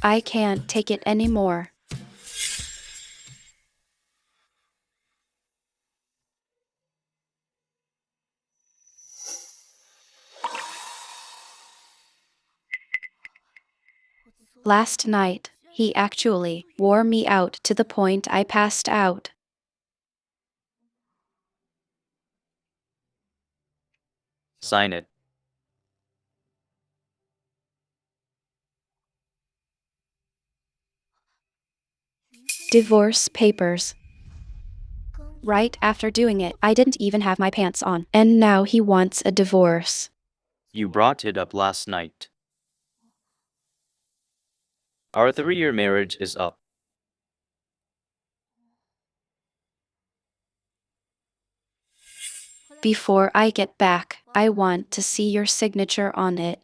I can't take it anymore. Last night, he actually wore me out to the point I passed out. Sign it. Divorce papers. Right after doing it, I didn't even have my pants on. And now he wants a divorce. You brought it up last night. Our 3-year marriage is up. Before I get back, I want to see your signature on it.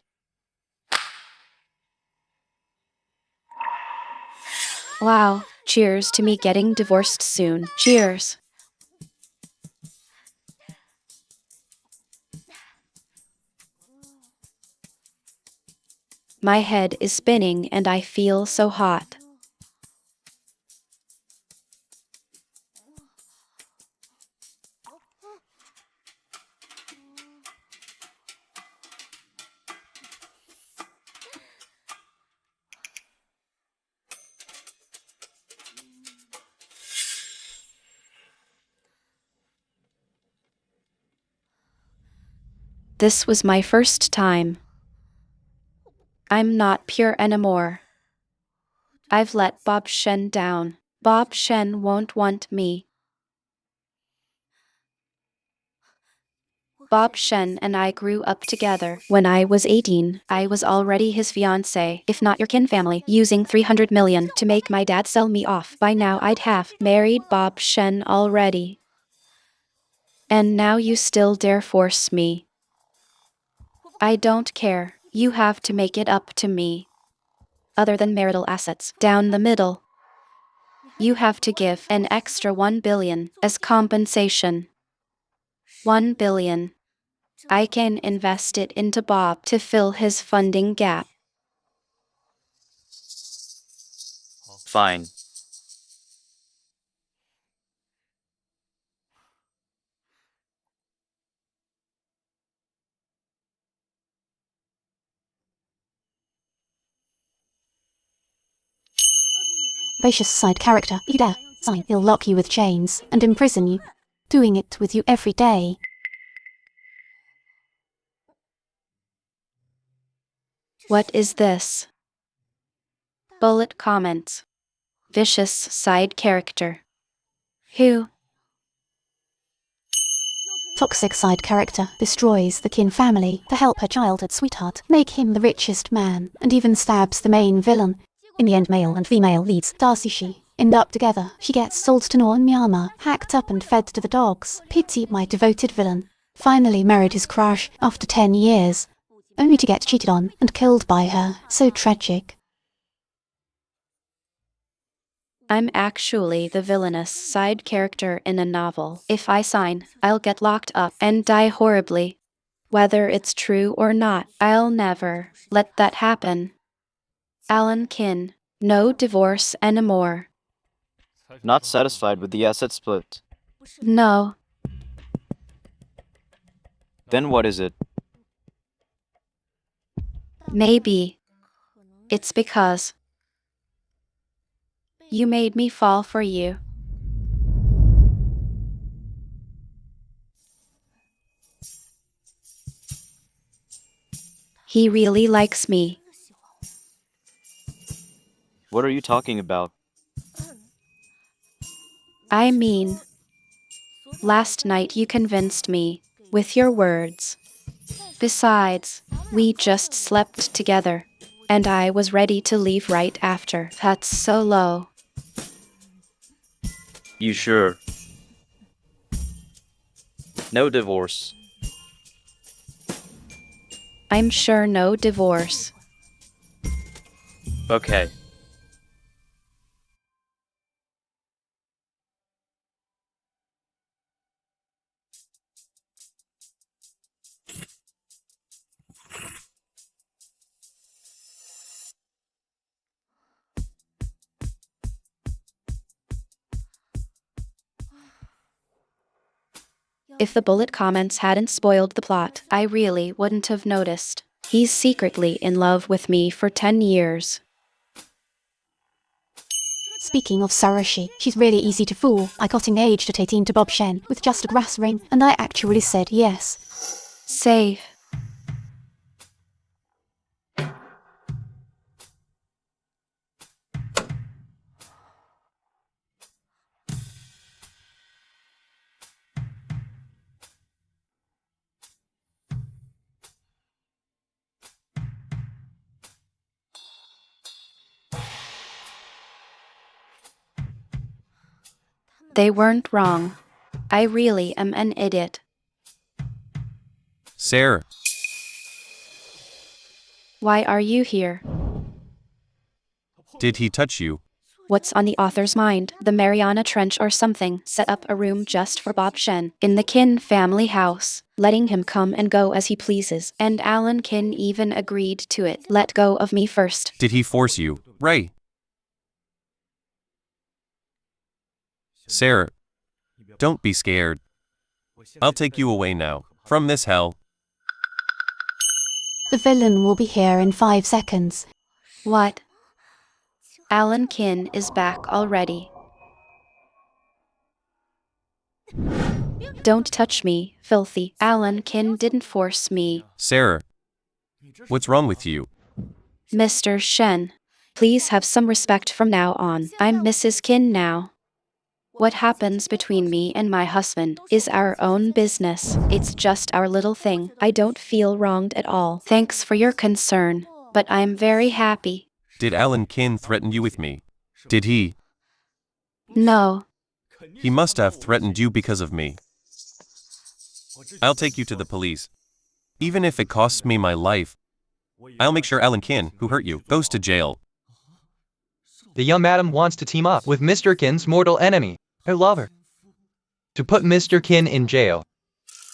Wow, cheers to me getting divorced soon. Cheers. My head is spinning and I feel so hot. This was my first time. I'm not pure anymore. I've let Bob Shen down. Bob Shen won't want me. Bob Shen and I grew up together. When I was 18, I was already his fiancé, if not your kin family, using 300 million to make my dad sell me off. By now I'd have married Bob Shen already. And now you still dare force me. I don't care. You have to make it up to me. Other than marital assets, down the middle. You have to give an extra 1 billion as compensation. 1 billion. I can invest it into Bob to fill his funding gap. Fine. Vicious side character. You dare sign, he'll lock you with chains and imprison you. Doing it with you every day. What is this? Bullet comments. Vicious side character. Who? Toxic side character destroys the kin family to help her childhood sweetheart make him the richest man, and even stabs the main villain. In the end, male and female leads Darcy end up together. She gets sold to Nor and Myanmar, hacked up and fed to the dogs. Pity my devoted villain. Finally married his crush after 10 years, only to get cheated on and killed by her. So tragic. I'm actually the villainous side character in a novel. If I sign, I'll get locked up and die horribly. Whether it's true or not, I'll never let that happen. Alan Kin, no divorce anymore. Not satisfied with the asset split. No, Then what is it? maybe. It's because you made me fall for you. He really likes me. What are you talking about? I mean, last night you convinced me with your words. Besides, we just slept together, and I was ready to leave right after. That's so low. You sure? No divorce. I'm sure no divorce. Okay. If the bullet comments hadn't spoiled the plot, I really wouldn't have noticed. He's secretly in love with me for 10 years. Speaking of Sarashi, she's really easy to fool. I got engaged at 18 to Bob Shen with just a grass ring, and I actually said yes. Safe. They weren't wrong. I really am an idiot. Sarah, Why are you here? did he touch you? What's on the author's mind? The Mariana Trench or something set up a room just for Bob Shen in the Kin family house, letting him come and go as he pleases, and Alan Kin even agreed to it. Let go of me first. Did he force you? Right. Sarah, don't be scared. I'll take you away now, from this hell. The villain will be here in 5 seconds. What? Alan Kin is back already. Don't touch me, filthy. Alan Kin didn't force me. Sarah, what's wrong with you? Mr. Shen, please have some respect from now on. I'm Mrs. Kin now. What happens between me and my husband is our own business. It's just our little thing. I don't feel wronged at all. Thanks for your concern, but I'm very happy. Did Alan Kin threaten you with me? Did he? No. He must have threatened you because of me. I'll take you to the police. Even if it costs me my life, I'll make sure Alan Kin, who hurt you, goes to jail. The young madam wants to team up with Mr. Kin's mortal enemy, her lover, to put Mr. Kin in jail.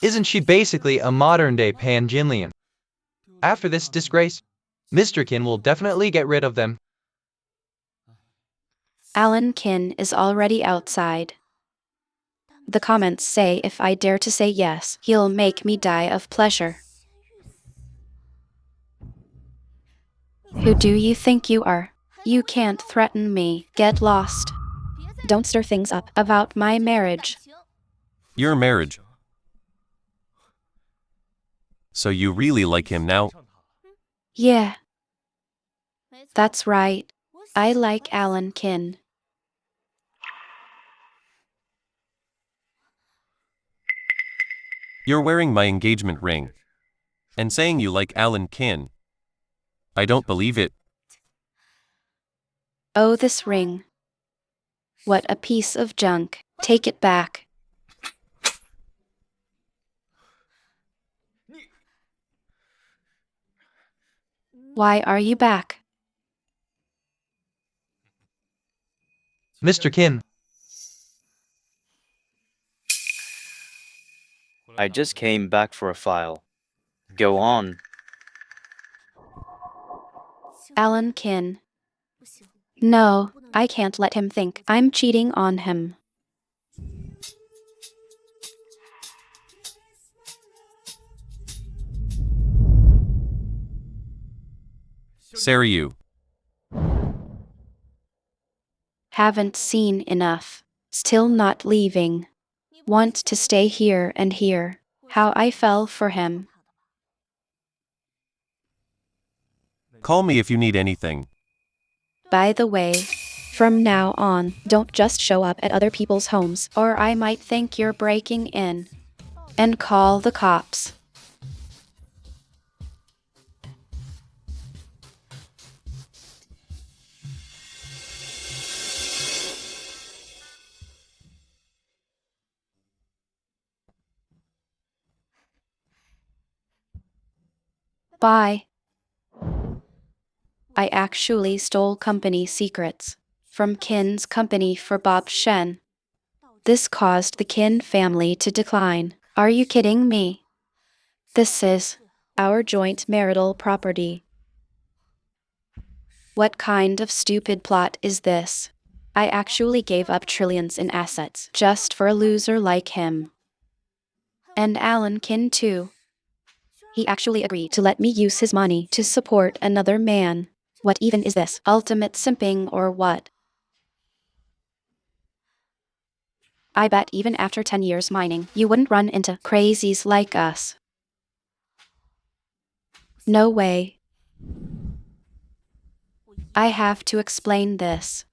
Isn't she basically a modern-day Pan Jinlian? After this disgrace, Mr. Kin will definitely get rid of them. Alan Kin is already outside. The comments say if I dare to say yes, he'll make me die of pleasure. Who do you think you are? You can't threaten me. Get lost. Don't stir things up about my marriage. Your marriage. So you really like him now? Yeah. That's right. I like Alan Kin. You're wearing my engagement ring. And saying you like Alan Kin. I don't believe it. Oh, this ring. What a piece of junk. Take it back. Why are you back? Mr. Kin, I just came back for a file. Go on. Alan Kin. No, I can't let him think I'm cheating on him. Sarah, you. Haven't seen enough. Still not leaving. Want to stay here and here. How I fell for him. Call me if you need anything. By the way, from now on, don't just show up at other people's homes, or I might think you're breaking in. And call the cops. Bye. I actually stole company secrets from Kin's company for Bob Shen. This caused the Kin family to decline. Are you kidding me? This is our joint marital property. What kind of stupid plot is this? I actually gave up trillions in assets just for a loser like him. And Alan Kin too. He actually agreed to let me use his money to support another man. What even is this? Ultimate simping or what? I bet even after 10 years mining, you wouldn't run into crazies like us. No way. I have to explain this.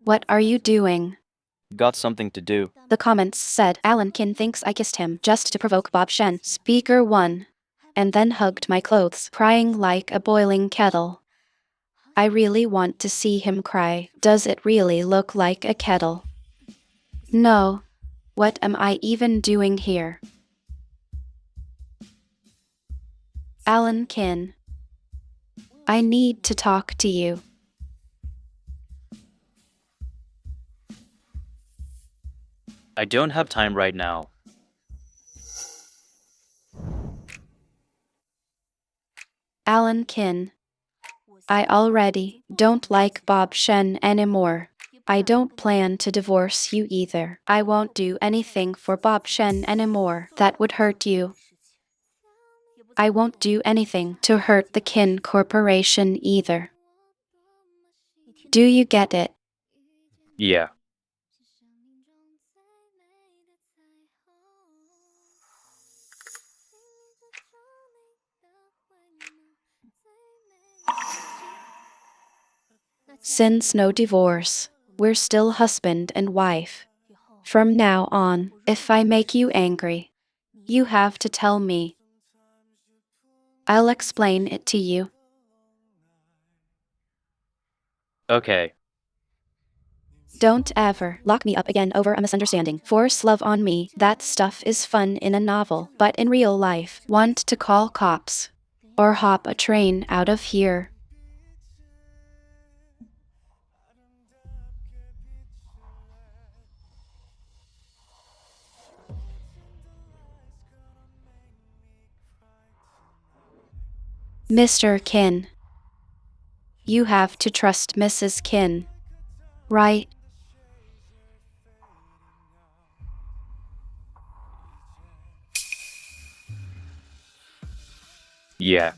What are you doing? Got something to do. The comments said Alan Kin thinks I kissed him just to provoke Bob Shen. Speaker 1. And then hugged my clothes, crying like a boiling kettle. I really want to see him cry. Does it really look like a kettle? No. What am I even doing here? Alan Kin. I need to talk to you. I don't have time right now. Alan Kin. I already don't like Bob Shen anymore. I don't plan to divorce you either. I won't do anything for Bob Shen anymore that would hurt you. I won't do anything to hurt the Kin Corporation either. Do you get it? Yeah. Since no divorce, we're still husband and wife. From now on, if I make you angry, you have to tell me. I'll explain it to you. Okay. Don't ever lock me up again over a misunderstanding. Force love on me. That stuff is fun in a novel, but in real life, want to call cops or hop a train out of here. Mr. Kin. You have to trust Mrs. Kin. Right? Yeah.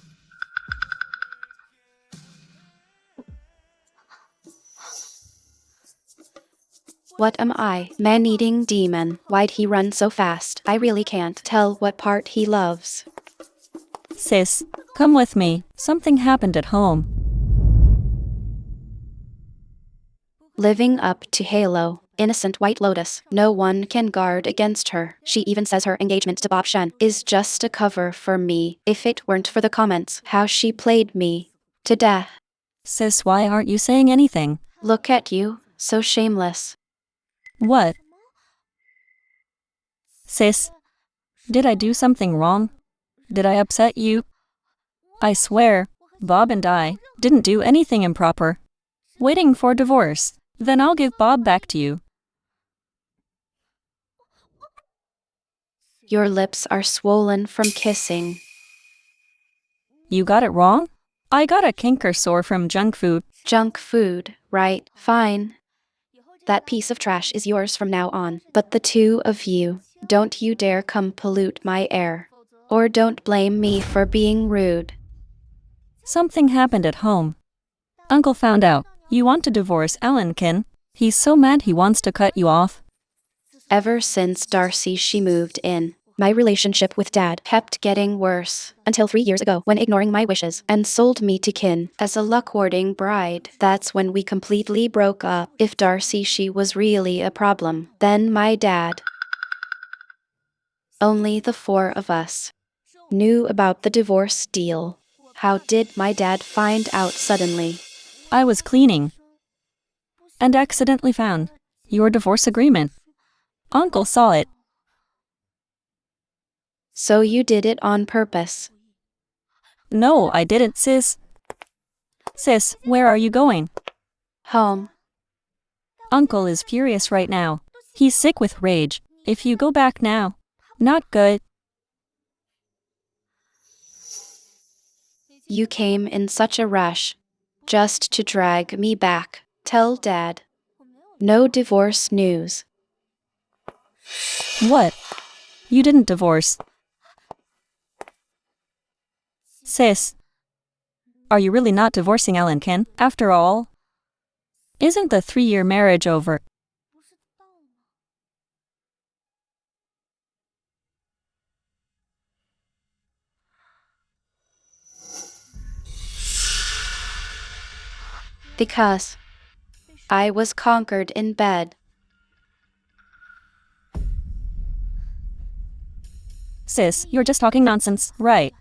What am I? Man-eating demon. Why'd he run so fast? I really can't tell what part he loves. Sis, come with me. Something happened at home. Living up to Halo. Innocent White Lotus. No one can guard against her. She even says her engagement to Bob Shen is just a cover for me. If it weren't for the comments, how she played me to death. Sis, why aren't you saying anything? Look at you, so shameless. What? Sis, did I do something wrong? Did I upset you? I swear, Bob and I didn't do anything improper. Waiting for divorce. Then I'll give Bob back to you. Your lips are swollen from kissing. You got it wrong? I got a canker sore from junk food. Junk food, right? Fine. That piece of trash is yours from now on. But the two of you, don't you dare come pollute my air. Or don't blame me for being rude. Something happened at home. Uncle found out you want to divorce Alan Kin. He's so mad he wants to cut you off. Ever since Darcy she moved in, my relationship with Dad kept getting worse, until 3 years ago when ignoring my wishes and sold me to Kin as a luck-warding bride. That's when we completely broke up. If Darcy she was really a problem, then my dad. Only the four of us knew about the divorce deal. How did my dad find out suddenly? I was cleaning and accidentally found your divorce agreement. Uncle saw it. So you did it on purpose. No, I didn't, sis. Sis, where are you going? Home. Uncle is furious right now. He's sick with rage. If you go back now, not good. You came in such a rush, just to drag me back. Tell Dad. No divorce news. What? You didn't divorce. Sis. Are you really not divorcing Alan Kin, after all? Isn't the 3-year marriage over? Because I was conquered in bed. Sis, you're just talking nonsense, right?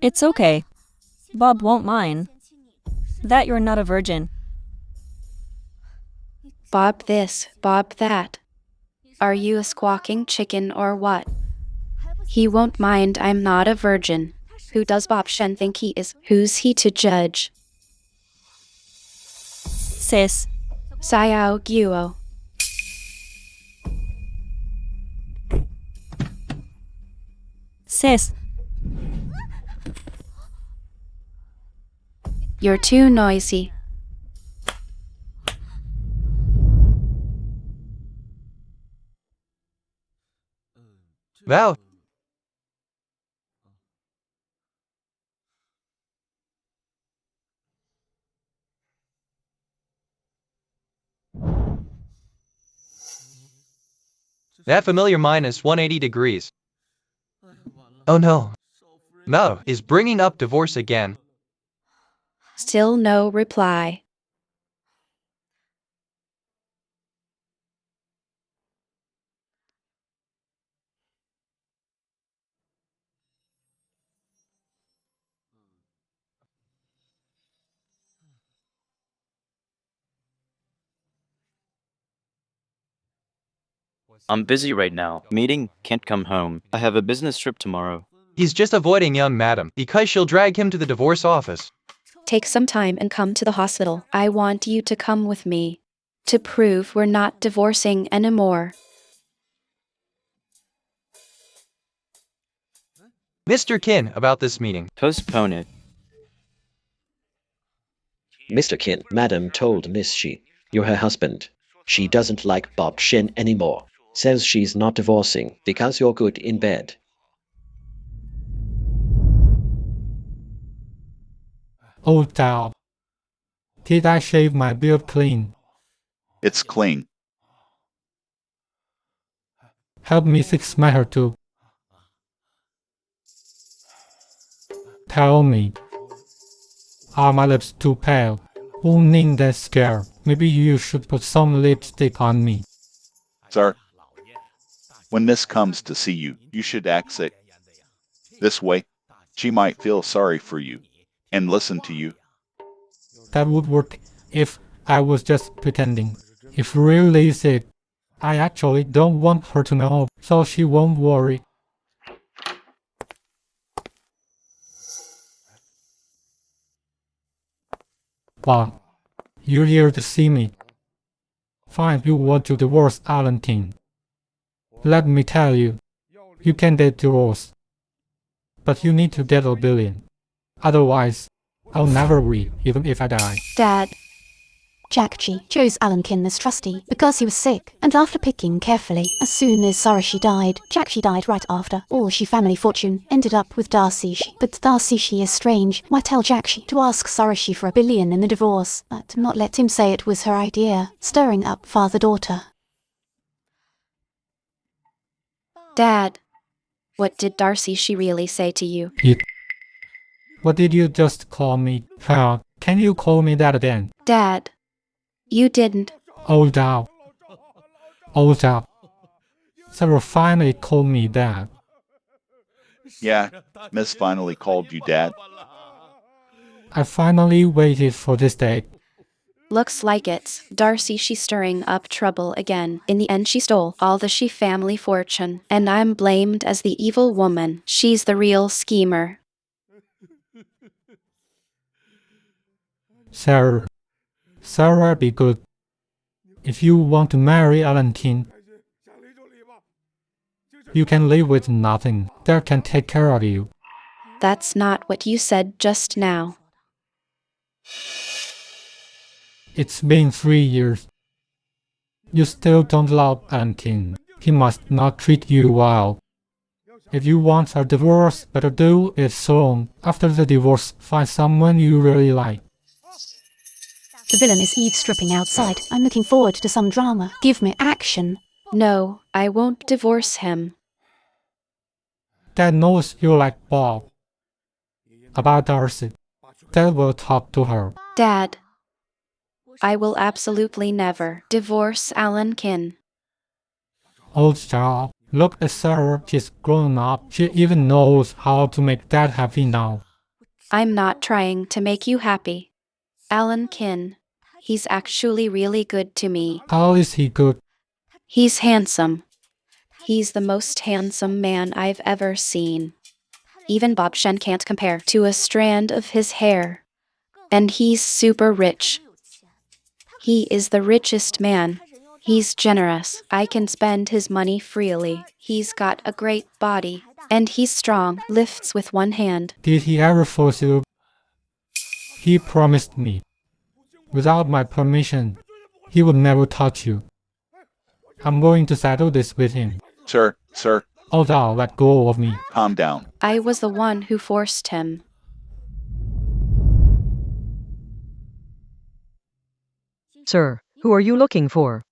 It's okay. Bob won't mind. That you're not a virgin. Bob this, Bob that. Are you a squawking chicken or what? He won't mind I'm not a virgin. Who does Bob Shen think he is? Who's he to judge? Sis. Xiao Guo. Sis. You're too noisy. Val. That familiar minus 180 degrees. Oh no. No, is bringing up divorce again. Still no reply. I'm busy right now. Meeting, can't come home. I have a business trip tomorrow. He's just avoiding young madam because she'll drag him to the divorce office. Take some time and come to the hospital. I want you to come with me. To prove we're not divorcing anymore. Mr. Kin, about this meeting. Postpone it. Mr. Kin, Madam told Miss Shi, you're her husband. She doesn't like Bob Shen anymore. Says she's not divorcing because you're good in bed. Oh, Dal. Did I shave my beard clean? It's clean. Help me fix my hair too. Tell me. Are my lips too pale? Won't need that scare. Maybe you should put some lipstick on me. Sir, when Miss comes to see you, you should exit this way. She might feel sorry for you and listen to you. That would work if I was just pretending. If really sick, I actually don't want her to know, so she won't worry. Wow, you're here to see me. Fine, you want to divorce Alan King. Let me tell you, you can get divorced. But you need to get $1 billion. Otherwise, I'll never read, even if I die. Dad. Jack Chi chose Alan Kin as trustee because he was sick, and after picking carefully, as soon as Sarashi died, Jack Chi died right after. All Shi family fortune ended up with Darcy Shi. But Darcy Shi is strange. Why tell Jack Chi to ask Sarashi for $1 billion in the divorce, but not let him say it was her idea, stirring up father-daughter. Dad. What did Darcy Shi really say to you? What did you just call me? How? Can you call me that again? Dad. You didn't. Oh, Dao. Oh, Dao. Sarah finally called me that. Yeah, Miss finally called you Dad. I finally waited for this day. Looks like it's Darcy Shi stirring up trouble again. In the end, she stole all the Shi family fortune, and I'm blamed as the evil woman. She's the real schemer. Sarah, be good. If you want to marry Alan King, you can live with nothing. Dad can take care of you. That's not what you said just now. It's been 3 years. You still don't love Alan King. He must not treat you well. If you want a divorce, better do it soon. After the divorce, find someone you really like. The villain is eavesdropping outside. I'm looking forward to some drama. Give me action. No, I won't divorce him. Dad knows you like Bob. About Darcy. Dad will talk to her. Dad, I will absolutely never divorce Alan Kin. Old child, look at Sarah. She's grown up. She even knows how to make Dad happy now. I'm not trying to make you happy. Alan Kin, he's actually really good to me. How is he good? He's handsome. He's the most handsome man I've ever seen. Even Bob Shen can't compare to a strand of his hair. And he's super rich. He is the richest man. He's generous. I can spend his money freely. He's got a great body. And he's strong, lifts with one hand. Did he ever force you? He promised me. Without my permission, he would never touch you. I'm going to settle this with him. Sir, Oh, thou let go of me. calm down. I was the one who forced him. Sir, who are you looking for?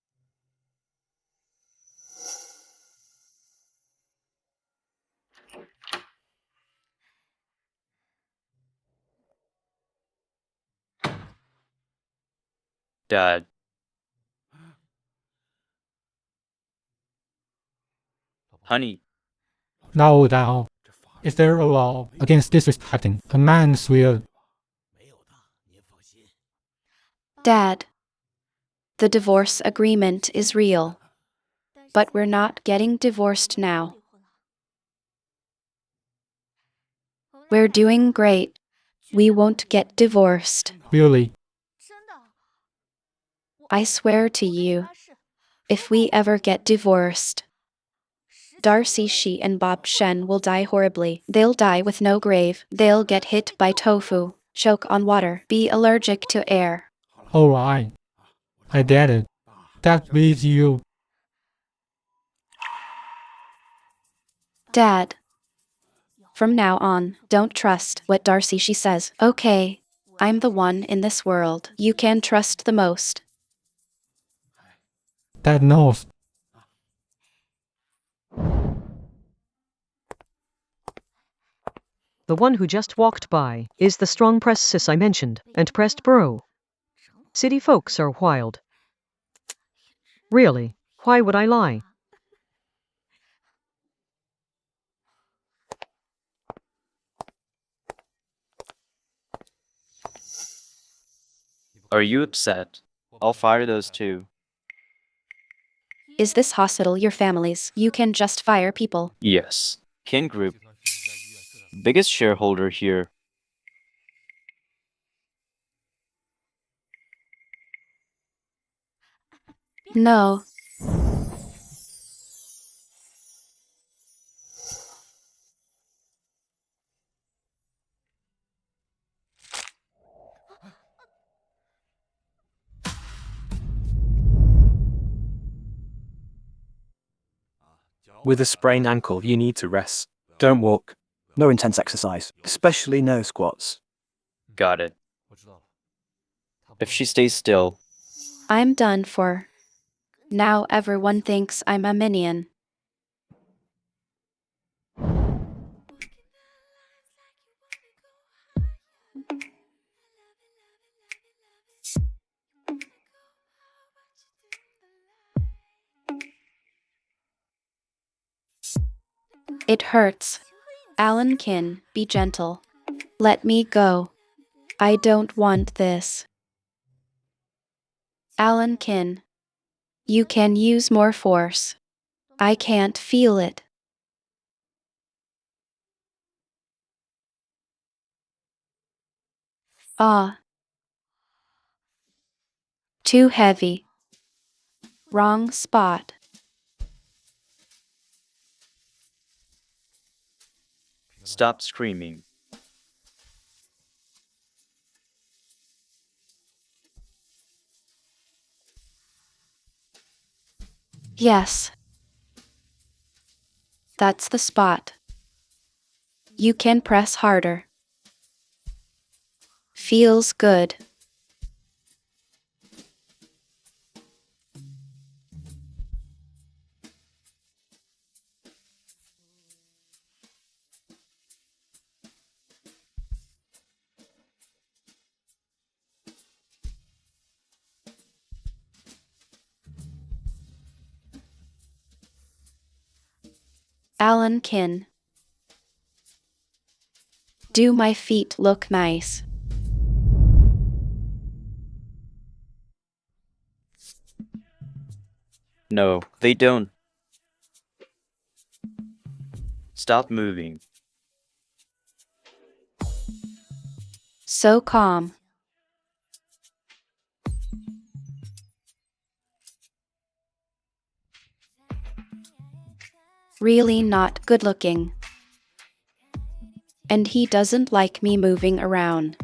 Dad. Honey, Now thou, is there a law against disrespecting a man's will? Dad, the divorce agreement is real. But we're not getting divorced now. We're doing great. We won't get divorced. Really? I swear to you, if we ever get divorced, Darcy, she and Bob Shen will die horribly. They'll die with no grave. They'll get hit by tofu, choke on water, be allergic to air. Alright. I get it. That with you. Dad, from now on, don't trust what Darcy she says. Okay, I'm the one in this world you can trust the most. Dad knows. The one who just walked by is the strong press sis I mentioned, and pressed bro. City folks are wild. Really, why would I lie? are you upset? I'll fire those two. Is this hospital your family's? You can just fire people. Yes. Kin Group. Biggest shareholder here. No. With a sprained ankle, you need to rest. Don't walk. No intense exercise, especially no squats. Got it. If she stays still, I'm done for. Now everyone thinks I'm a minion. It hurts. Alan Kin, be gentle. Let me go. I don't want this. Alan Kin, you can use more force. I can't feel it. Ah. Too heavy. Wrong spot. stop screaming. Yes. That's the spot. You can press harder. Feels good. Alan Kin. Do my feet look nice? No, they don't. Stop moving. So calm. Really not good looking. And he doesn't like me moving around.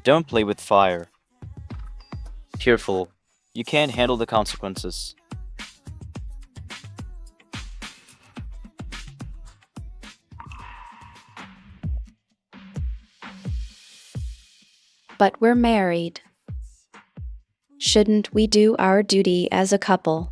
Don't play with fire. Careful. You can't handle the consequences. But we're married. Shouldn't we do our duty as a couple?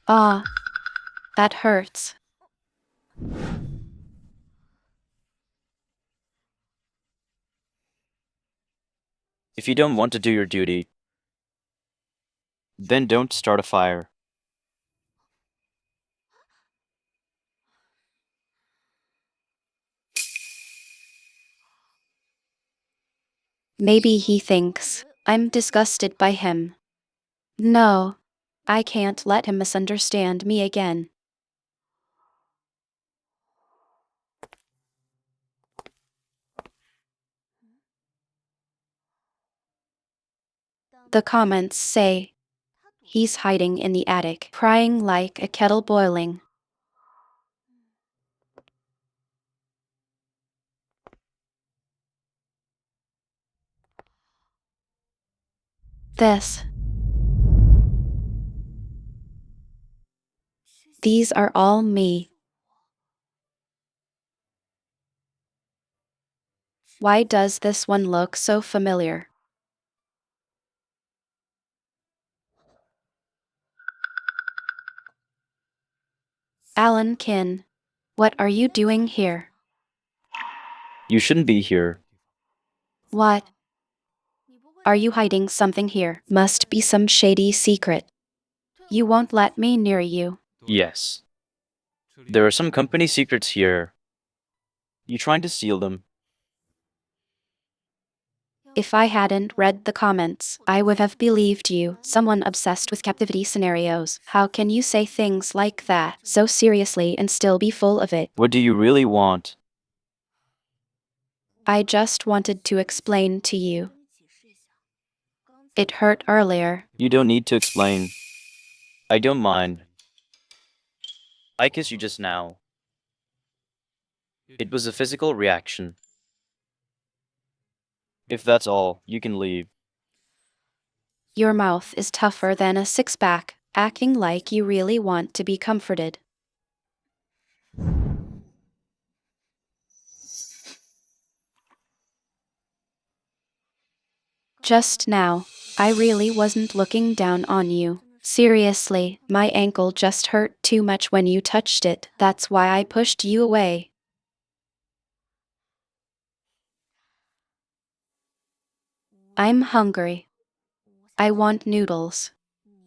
Ah, that hurts. If you don't want to do your duty, then don't start a fire. Maybe he thinks I'm disgusted by him. No, I can't let him misunderstand me again. The comments say he's hiding in the attic, crying like a kettle boiling. These are all me. Why does this one look so familiar? Alan Kin, what are you doing here? You shouldn't be here. What? Are you hiding something here? Must be some shady secret. You won't let me near you. Yes. There are some company secrets here. You trying to steal them? If I hadn't read the comments, I would have believed you, someone obsessed with captivity scenarios. How can you say things like that so seriously and still be full of it? What do you really want? I just wanted to explain to you. It hurt earlier. You don't need to explain. I don't mind. I kissed you just now. It was a physical reaction. If that's all, you can leave. Your mouth is tougher than a six-pack, acting like you really want to be comforted. Just now, I really wasn't looking down on you. Seriously, my ankle just hurt too much when you touched it. That's why I pushed you away. I'm hungry. I want noodles.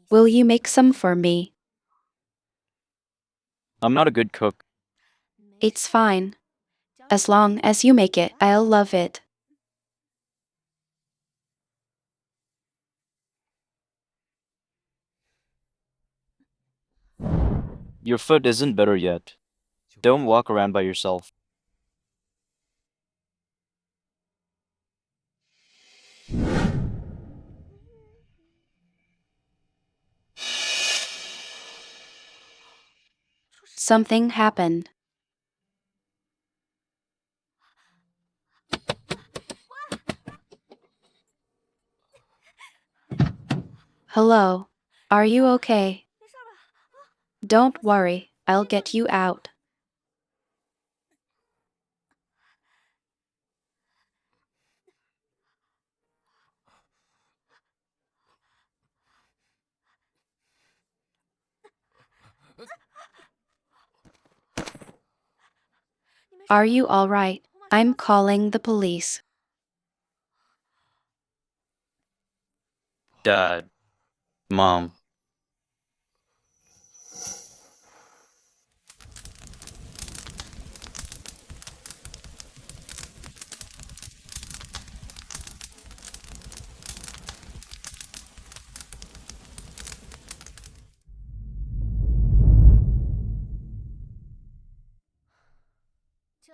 Will you make some for me? I'm not a good cook. It's fine. As long as you make it, I'll love it. Your foot isn't better yet. Don't walk around by yourself. Something happened. Hello. Are you okay? Don't worry, I'll get you out. Are you all right? I'm calling the police. Dad. Mom.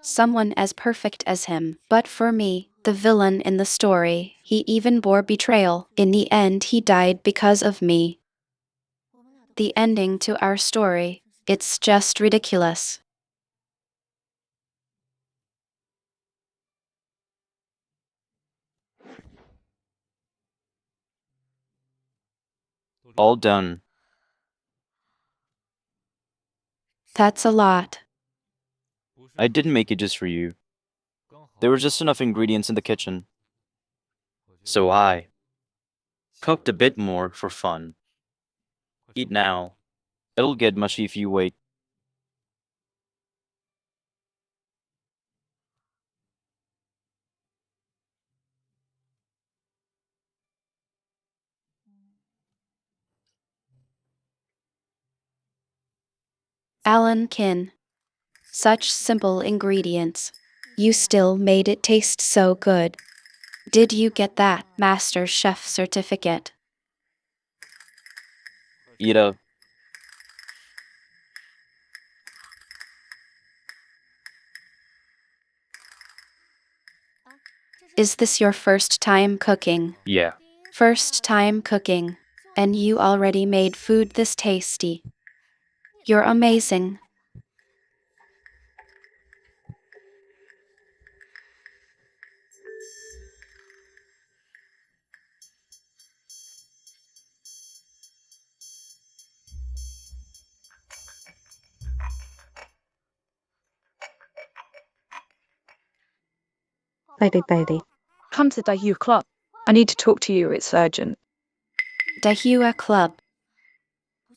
Someone as perfect as him. But for me, the villain in the story, he even bore betrayal. In the end, he died because of me. The ending to our story, it's just ridiculous. All done. That's a lot. I didn't make it just for you. There were just enough ingredients in the kitchen. So I cooked a bit more for fun. Eat now. It'll get mushy if you wait. Alan Kin. Such simple ingredients. You still made it taste so good. Did you get that Master Chef certificate? Eat up. Is this your first time cooking? Yeah. First time cooking. And you already made food this tasty. You're amazing. Bailey. Come to the Daewoo Club. I need to talk to you. It's urgent. Daewoo Club.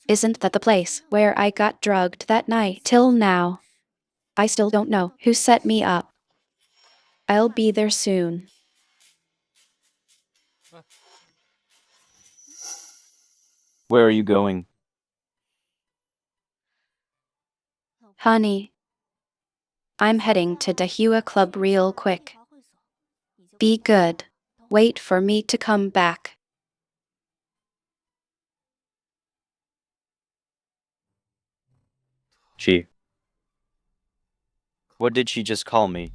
Isn't that the place where I got drugged that night? Till now, I still don't know who set me up. I'll be there soon. Where are you going? Honey, I'm heading to Daewoo Club real quick. Be good. Wait for me to come back. She. What did she just call me?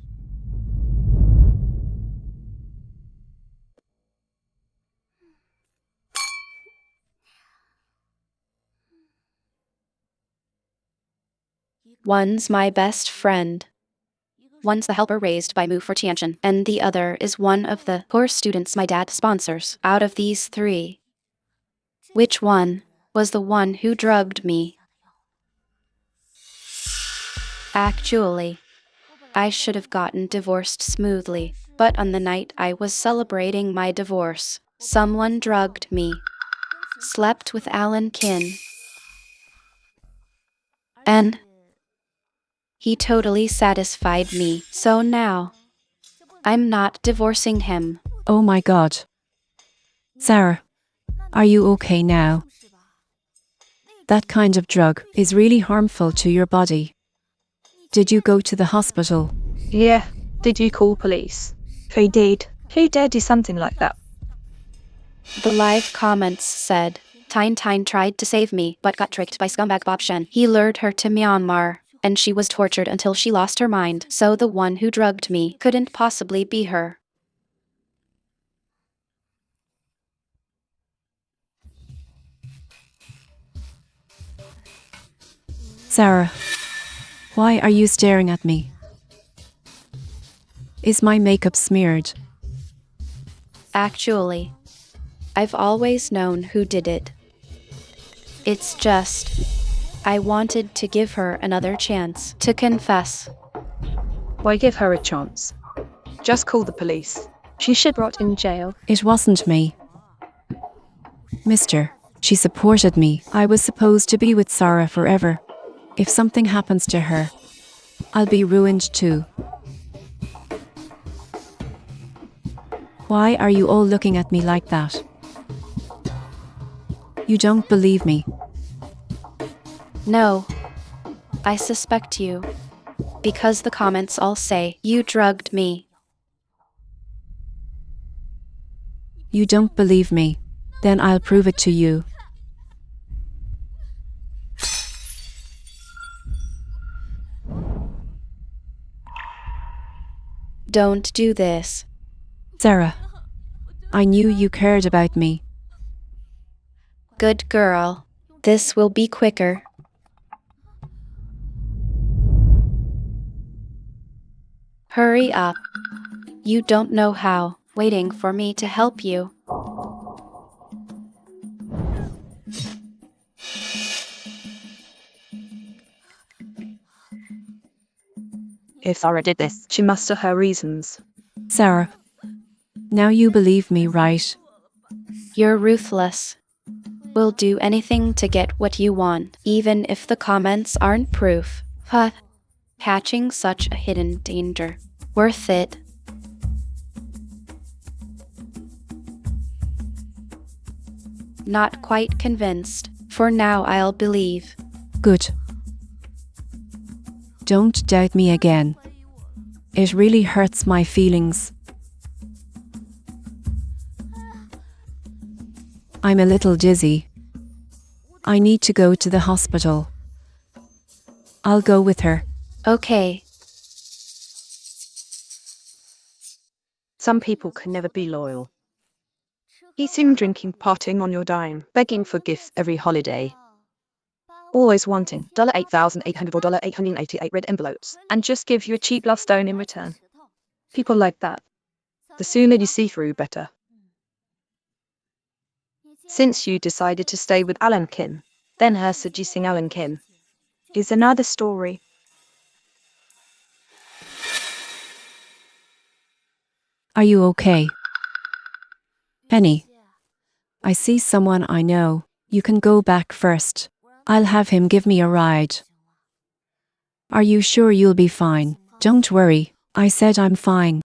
One's my best friend. One's the helper raised by Mu for Tianjin, and the other is one of the poor students my dad sponsors. Out of these three, which one was the one who drugged me? Actually, I should have gotten divorced smoothly, but on the night I was celebrating my divorce, someone drugged me, slept with Alan Kin, and he totally satisfied me. So now, I'm not divorcing him. Oh my god. Sarah, are you okay now? That kind of drug is really harmful to your body. Did you go to the hospital? Yeah. Did you call police? Who did? Who dare do something like that? The live comments said, Tine Tine tried to save me, but got tricked by scumbag Bob Shen. He lured her to Myanmar, and she was tortured until she lost her mind, so the one who drugged me couldn't possibly be her. Sarah, why are you staring at me? Is my makeup smeared? Actually, I've always known who did it. It's just, I wanted to give her another chance to confess. Why give her a chance? Just call the police. She should rot in jail. It wasn't me. Mister, she supported me. I was supposed to be with Sarah forever. If something happens to her, I'll be ruined too. Why are you all looking at me like that? You don't believe me. No, I suspect you. Because the comments all say you drugged me. You don't believe me. Then I'll prove it to you. Don't do this. Sarah, I knew you cared about me. Good girl. This will be quicker. Hurry up. You don't know how. Waiting for me to help you. If Sarah did this, she must have her reasons. Sarah, now you believe me, right? You're ruthless. Will do anything to get what you want, even if the comments aren't proof. Huh. Catching such a hidden danger. Worth it. Not quite convinced. For now, I'll believe. Good. Don't doubt me again. It really hurts my feelings. I'm a little dizzy. I need to go to the hospital. I'll go with her. Okay. Some people can never be loyal. Eating, drinking, partying on your dime, begging for gifts every holiday. Always wanting $8,800 or $888 red envelopes, and just give you a cheap love stone in return. People like that. The sooner you see through, better. Since you decided to stay with Alan Kim, then her seducing Alan Kim is another story. Are you okay? Penny, I see someone I know. You can go back first. I'll have him give me a ride. Are you sure you'll be fine? Don't worry, I said I'm fine.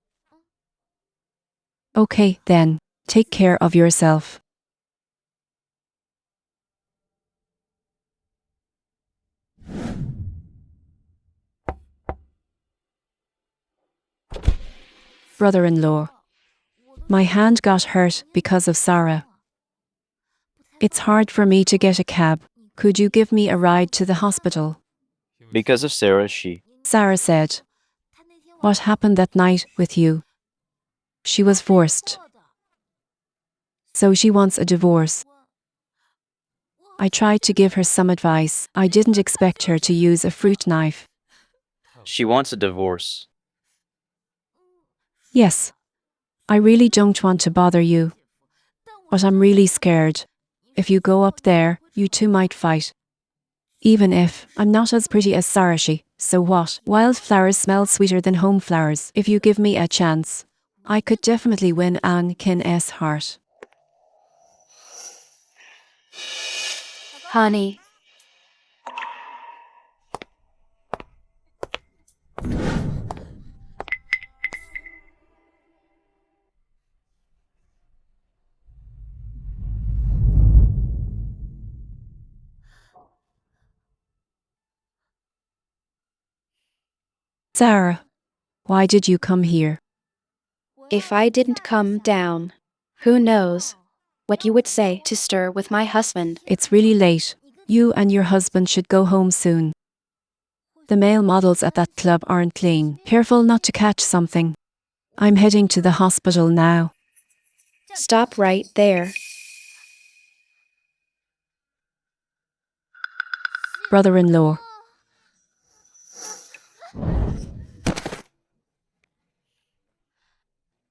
Okay, then, take care of yourself. Brother-in-law. My hand got hurt because of Sarah. It's hard for me to get a cab. Could you give me a ride to the hospital? Because of Sarah, she. Sarah said. What happened that night with you? She was forced. So she wants a divorce. I tried to give her some advice. I didn't expect her to use a fruit knife. She wants a divorce. Yes. I really don't want to bother you. But I'm really scared. If you go up there, you two might fight. Even if I'm not as pretty as Sarashi, so what? Wildflowers smell sweeter than home flowers. If you give me a chance, I could definitely win Ann Kin's heart. Honey. Sarah, why did you come here? If I didn't come down, who knows what you would say to stir with my husband. It's really late. You and your husband should go home soon. The male models at that club aren't clean. Careful not to catch something. I'm heading to the hospital now. Stop right there. Brother-in-law.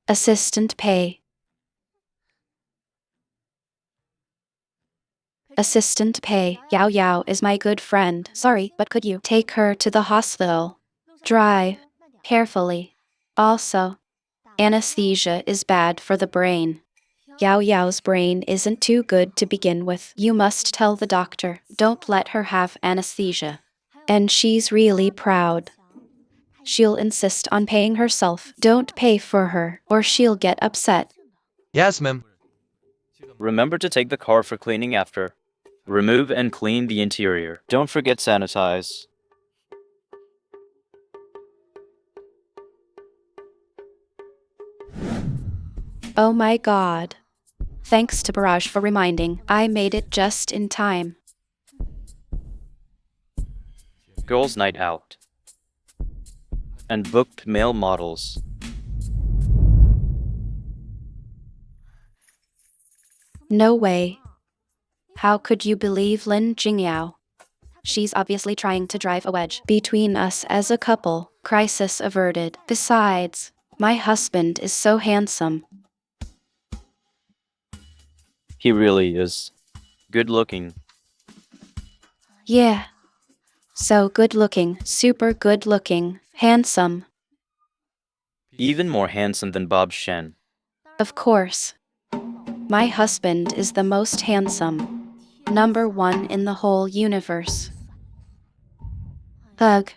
Assistant pay. Assistant pay. Yao Yao is my good friend. Sorry, but could you take her to the hospital? Drive carefully. Also, anesthesia is bad for the brain. Yao Yao's brain isn't too good to begin with. You must tell the doctor, don't let her have anesthesia. And she's really proud. She'll insist on paying herself. Don't pay for her, or she'll get upset. Yes, ma'am. Remember to take the car for cleaning after. Remove and clean the interior. Don't forget sanitize. Oh my god. Thanks to Barrage for reminding. I made it just in time. Girls' night out. And booked male models. No way. How could you believe Lin Jingyao? She's obviously trying to drive a wedge between us as a couple. Crisis averted. Besides, my husband is so handsome. He really is. Good looking. Yeah. So good looking, super good looking, handsome. Even more handsome than Bob Shen. Of course. My husband is the most handsome. #1 in the whole universe. Ugh.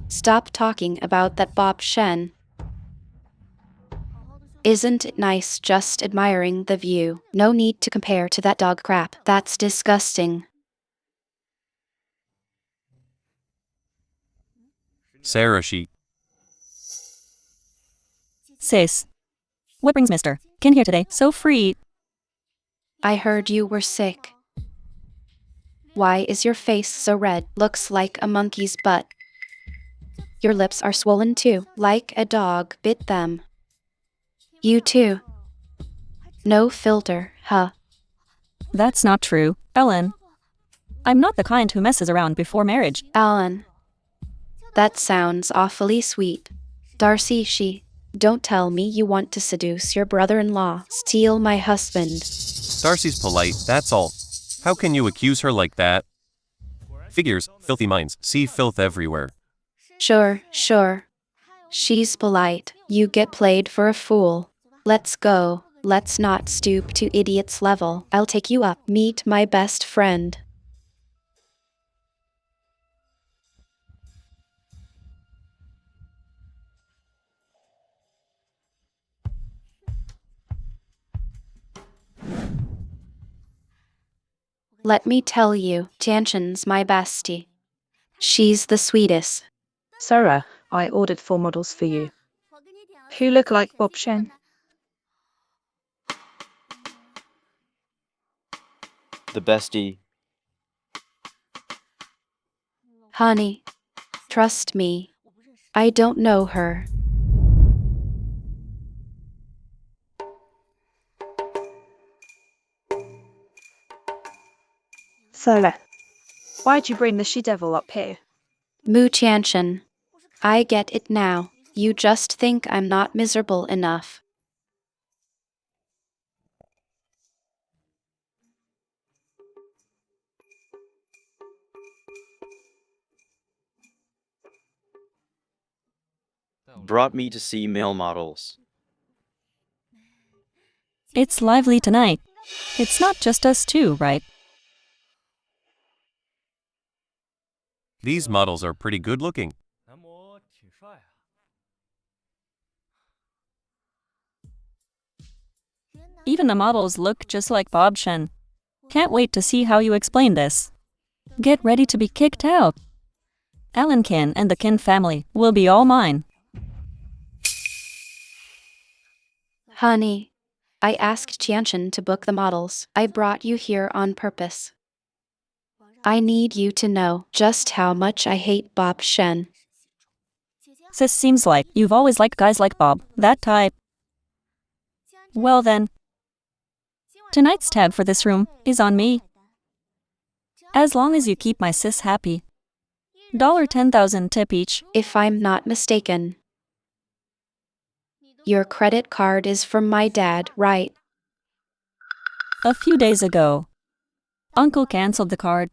Stop talking about that Bob Shen. Isn't it nice just admiring the view? No need to compare to that dog crap. That's disgusting. Sarah, she. Sis. What brings Mr. Kin here today? So free. I heard you were sick. Why is your face so red? Looks like a monkey's butt. Your lips are swollen too, like a dog bit them. You too. No filter, huh? That's not true, Ellen. I'm not the kind who messes around before marriage. Alan. That sounds awfully sweet. Darcy, don't tell me you want to seduce your brother-in-law, steal my husband. Darcy's polite, that's all. How can you accuse her like that? Figures, filthy minds, see filth everywhere. Sure. She's polite. You get played for a fool. Let's go. Let's not stoop to idiot's level. I'll take you up. Meet my best friend. Let me tell you, Tianshan's my bestie. She's the sweetest. Sarah, I ordered 4 models for you. Who look like Bob Shen? The bestie. Honey, trust me. I don't know her. Sarah, why'd you bring the she-devil up here? Mu Tianshan. I get it now. You just think I'm not miserable enough. Brought me to see male models. It's lively tonight. It's not just us two, right? These models are pretty good looking. Even the models look just like Bob Shen. Can't wait to see how you explain this. Get ready to be kicked out. Alan Kin and the Kin family will be all mine. Honey, I asked Tianchen to book the models. I brought you here on purpose. I need you to know just how much I hate Bob Shen. Sis, seems like you've always liked guys like Bob, that type. Well then, tonight's tab for this room is on me. As long as you keep my sis happy. $10,000 tip each. If I'm not mistaken. Your credit card is from my dad, right? A few days ago, Uncle canceled the card.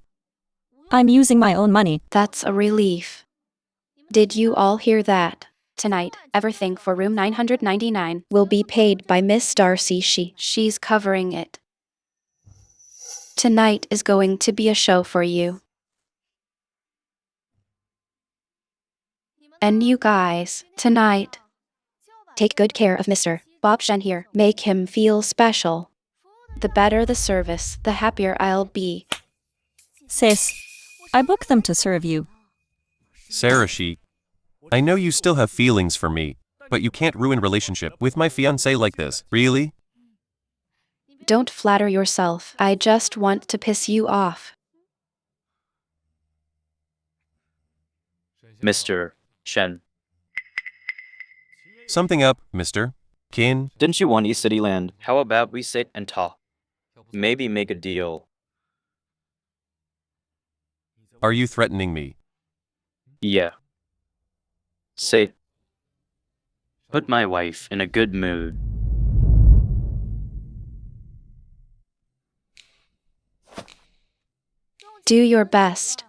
I'm using my own money. That's a relief. Did you all hear that? Tonight, everything for room 999 will be paid by Miss Darcy. She's covering it. Tonight is going to be a show for you. And you guys, tonight, take good care of Mr. Bob Shen here. Make him feel special. The better the service, the happier I'll be. Sis, I booked them to serve you. Sarah, I know you still have feelings for me, but you can't ruin relationship with my fiancé like this, really? Don't flatter yourself. I just want to piss you off. Mr. Shen, Something up, Mr. Kin? didn't you want East City land? How about we sit and talk? Maybe make a deal. Are you threatening me? Yeah. Say, put my wife in a good mood. Do your best.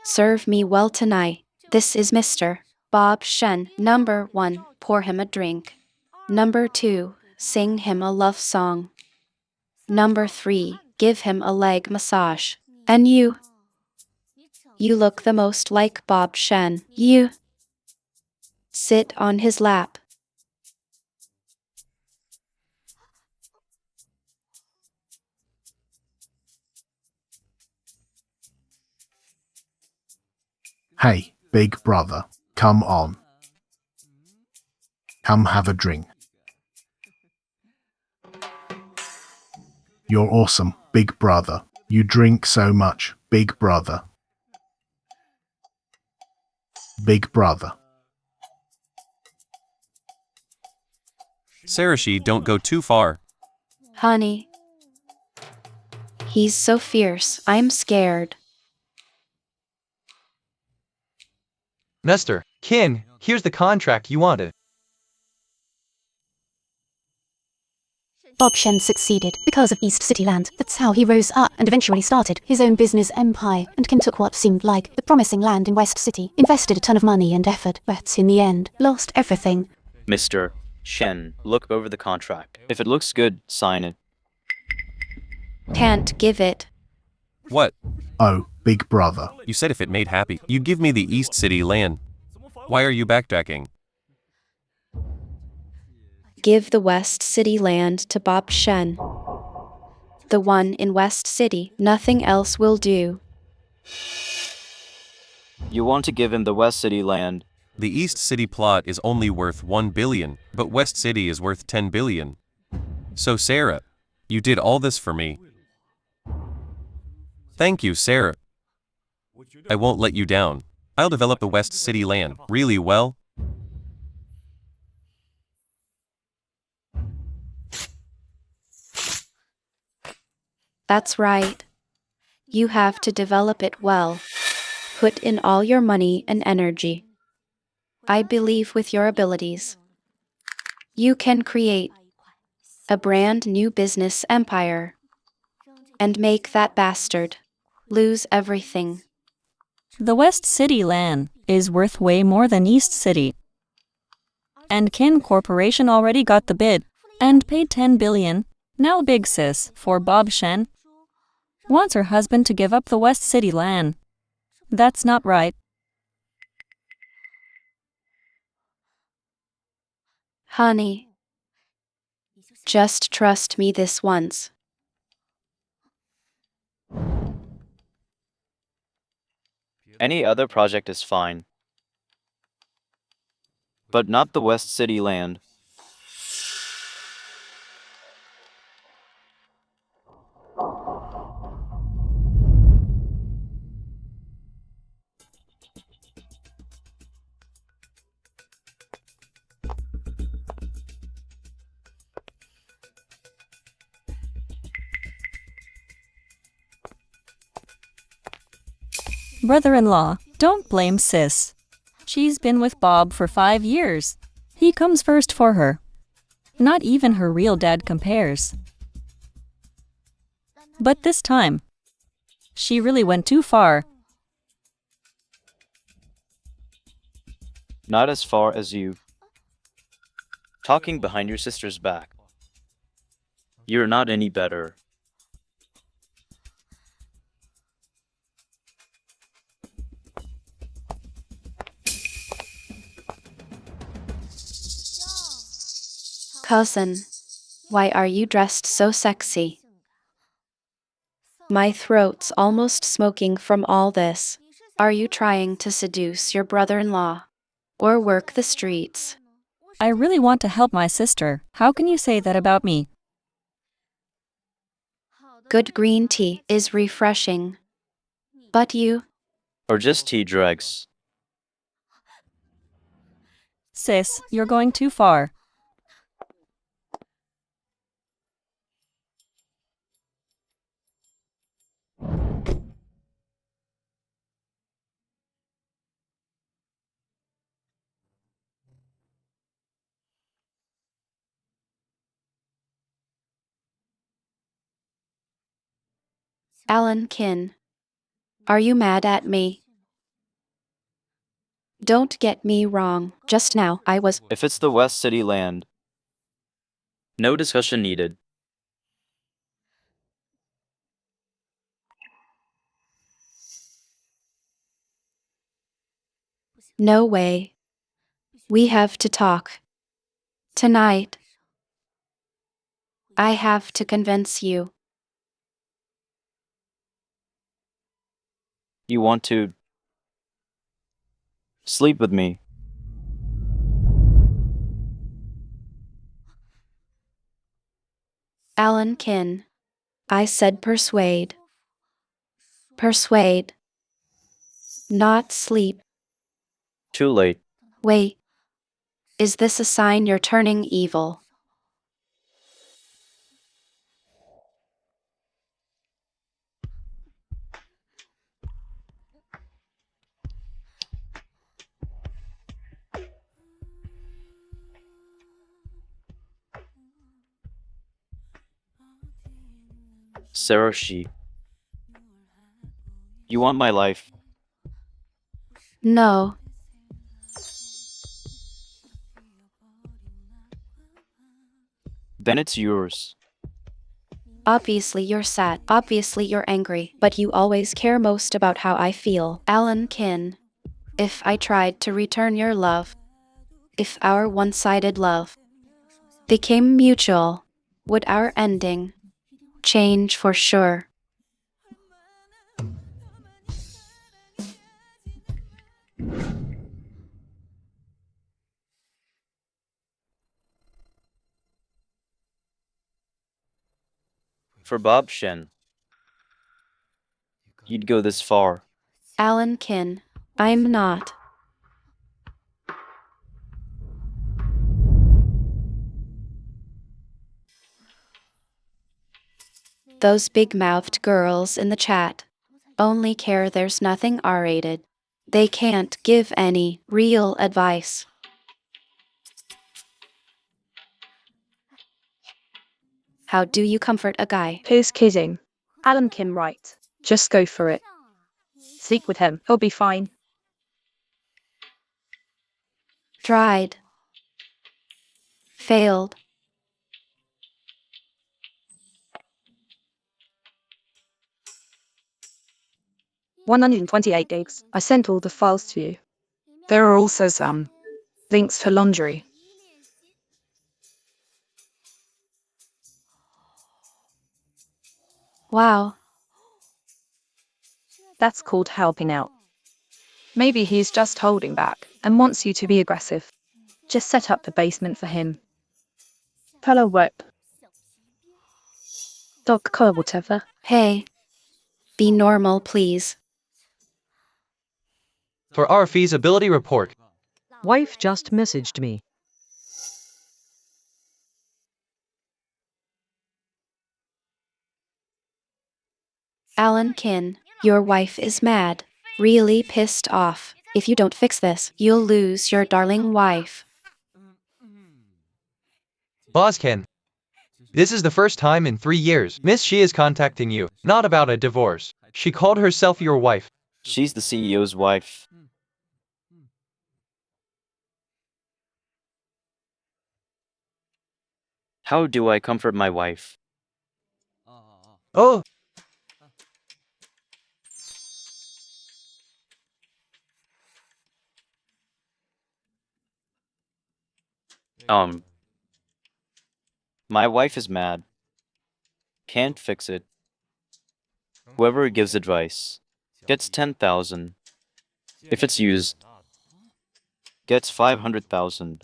Serve me well tonight. This is Mr. Bob Shen. Number 1, pour him a drink. Number 2, sing him a love song. Number 3, give him a leg massage. And you look the most like Bob Shen. You sit on his lap. Hey, big brother, come on. Come have a drink. You're awesome, big brother. You drink so much, big brother. Big brother. Sarah, don't go too far. Honey. He's so fierce, I'm scared. Mr. Kin, here's the contract you wanted. Bob Shen succeeded because of East City Land. That's how he rose up and eventually started his own business empire. And Kin took what seemed like the promising land in West City, invested a ton of money and effort, but in the end, lost everything. Mr. Shen, look over the contract. If it looks good, sign it. Can't give it. What? Oh, big brother. You said if it made happy, you'd give me the East City land. Why are you backtracking? Give the West City land to Bob Shen. The one in West City. Nothing else will do. You want to give him the West City land. The East City plot is only worth 1 billion, but West City is worth 10 billion. So Sarah, you did all this for me. Thank you, Sarah. I won't let you down. I'll develop the West City land really well. That's right. You have to develop it well. Put in all your money and energy. I believe with your abilities, you can create a brand new business empire and make that bastard lose everything. The West City land is worth way more than East City. And Kin Corporation already got the bid and paid 10 billion. Now Big Sis, for Bob Shen, wants her husband to give up the West City land. That's not right. Honey, just trust me this once. Any other project is fine. But not the West City land. Brother-in-law, don't blame sis. She's been with Bob for 5 years. He comes first for her. Not even her real dad compares. But this time, she really went too far. Not as far as you. Talking behind your sister's back. You're not any better. Cousin, why are you dressed so sexy? My throat's almost smoking from all this. Are you trying to seduce your brother-in-law? Or work the streets? I really want to help my sister. How can you say that about me? Good green tea is refreshing. But you? Or just tea dregs. Sis, you're going too far. Alan Kin. Are you mad at me? Don't get me wrong, just now I was. If it's the West City land, no discussion needed. No way. We have to talk. Tonight. I have to convince you. You want to sleep with me. Alan Kin. I said persuade. Persuade. Not sleep. Too late. Wait. Is this a sign you're turning evil? Saroshi. You want my life. No. Then it's yours. Obviously you're sad, obviously you're angry, but you always care most about how I feel. Alan Kin. If I tried to return your love, if our one-sided love became mutual, would our ending change for sure? For Bob Shen, you'd go this far. Alan Kin. I'm not. Those big-mouthed girls in the chat only care there's nothing R-rated. They can't give any real advice. How do you comfort a guy? Who's kidding? Alan Kim right. Just go for it. Sleep with him, he'll be fine. Tried. Failed. $128 gigs. I sent all the files to you. There are also some links for laundry. Wow. That's called helping out. Maybe he's just holding back and wants you to be aggressive. Just set up the basement for him. Fellow whip. Dog collar, whatever. Hey, be normal, please. For our feasibility report, Wife just messaged me. Alan Kin, your wife is mad. Really pissed off. If you don't fix this, you'll lose your darling wife. Boss Ken, this is the first time in 3 years Miss Shi is contacting you, not about a divorce. She called herself your wife. She's the CEO's wife. How do I comfort my wife? Oh, My wife is mad. Can't fix it. Whoever gives advice gets 10,000. If it's used, gets 500,000.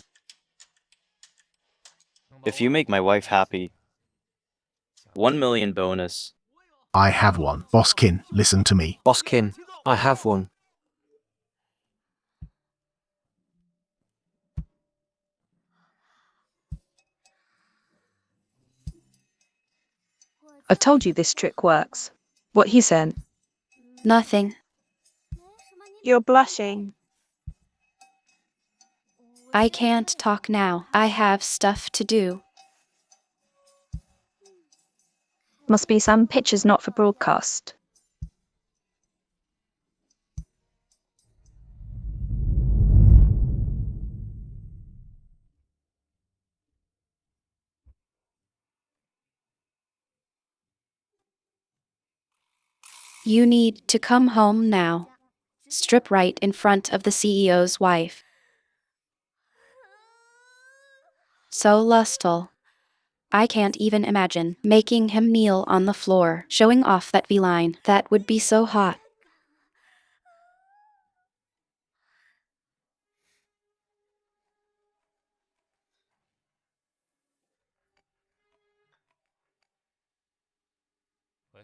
If you make my wife happy, 1 million bonus. I have one. Boskin, listen to me. Boskin, I have one. I told you this trick works. What he said. Nothing. You're blushing. I can't talk now. I have stuff to do. Must be some pictures not for broadcast. You need to come home now. Strip right in front of the CEO's wife. So lustful. I can't even imagine making him kneel on the floor, showing off that V-line. That would be so hot.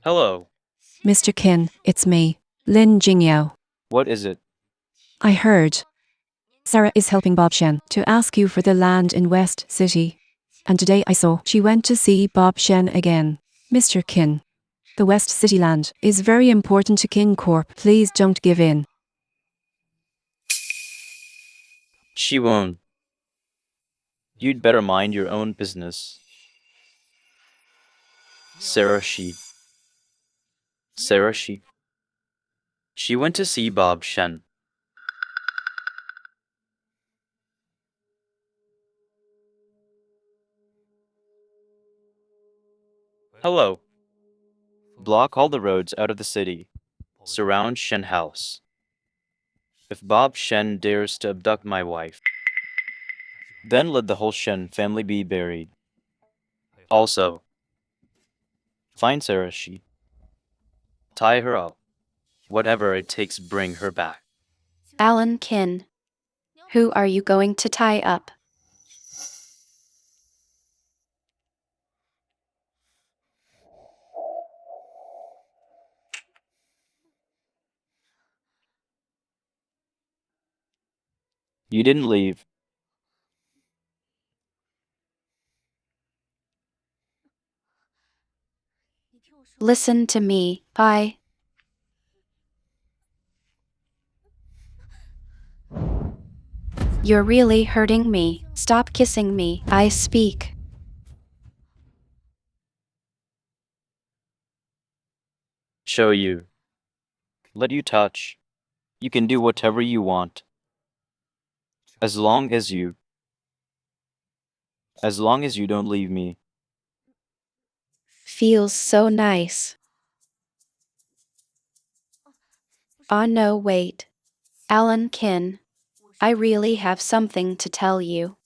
Hello. Mr. Kin, it's me, Lin Jingyao. What is it? I heard Sarah is helping Bob Shen to ask you for the land in West City. And today I saw she went to see Bob Shen again. Mr. Kin, the West City land is very important to Kin Corp. Please don't give in. She won't. You'd better mind your own business. Sarah Shi. Sarah Shi. She went to see Bob Shen. Hello. Block all the roads out of the city. Surround Shen House. If Bob Shen dares to abduct my wife, then let the whole Shen family be buried. Also, find Sarah Shi. Tie her up. Whatever it takes, bring her back. Alan Kin. Who are you going to tie up? You didn't leave. Listen to me, Pai. You're really hurting me. Stop kissing me. I speak. Show you. Let you touch. You can do whatever you want. As long as you don't leave me. Feels so nice. No, wait. Alan Kin. I really have something to tell you.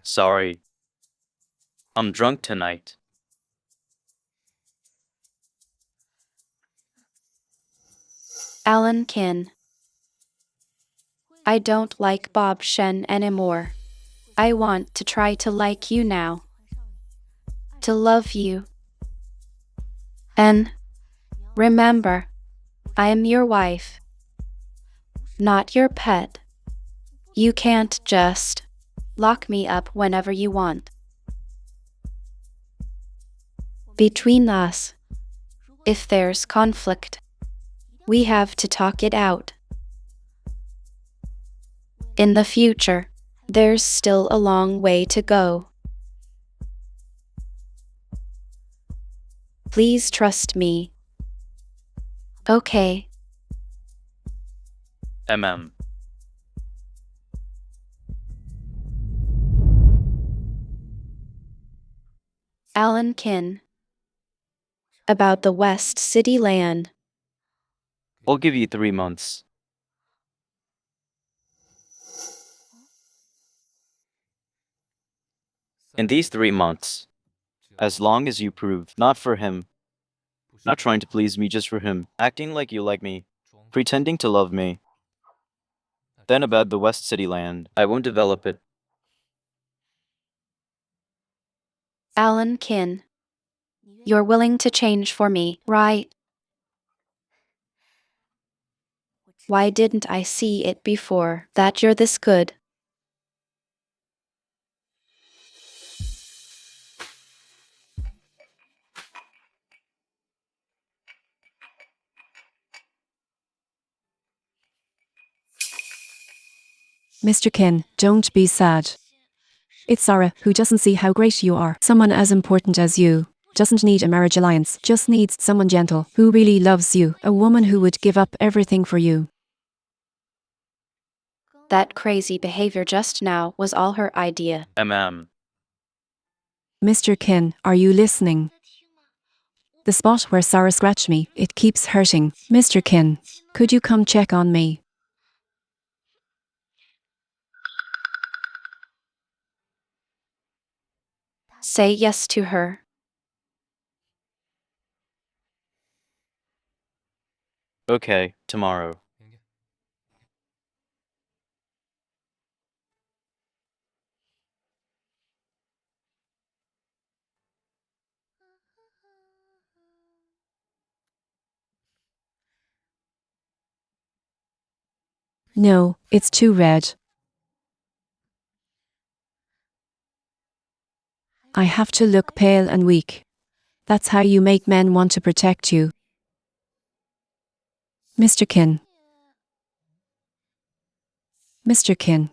Sorry. I'm drunk tonight. Alan Kin. I don't like Bob Shen anymore. I want to try to like you now. To love you. And remember, I am your wife, not your pet. You can't just lock me up whenever you want. Between us, if there's conflict, we have to talk it out. In the future, there's still a long way to go. Please trust me. Okay. MM. Alan Kin. About the West City land. I'll give you 3 months. In these 3 months, as long as you prove not for him, not trying to please me just for him, acting like you like me, pretending to love me, then about the West City land, I won't develop it. Alan Kin. You're willing to change for me, right? Why didn't I see it before that you're this good? Mr. Kin, don't be sad. It's Sarah who doesn't see how great you are. Someone as important as you doesn't need a marriage alliance, just needs someone gentle who really loves you, a woman who would give up everything for you. That crazy behavior just now was all her idea. MM. Mr. Kin, are you listening? The spot where Sarah scratched me, it keeps hurting. Mr. Kin, could you come check on me? Say yes to her. Okay, tomorrow. No, it's too red. I have to look pale and weak. That's how you make men want to protect you. Mr. Kin. Mr. Kin.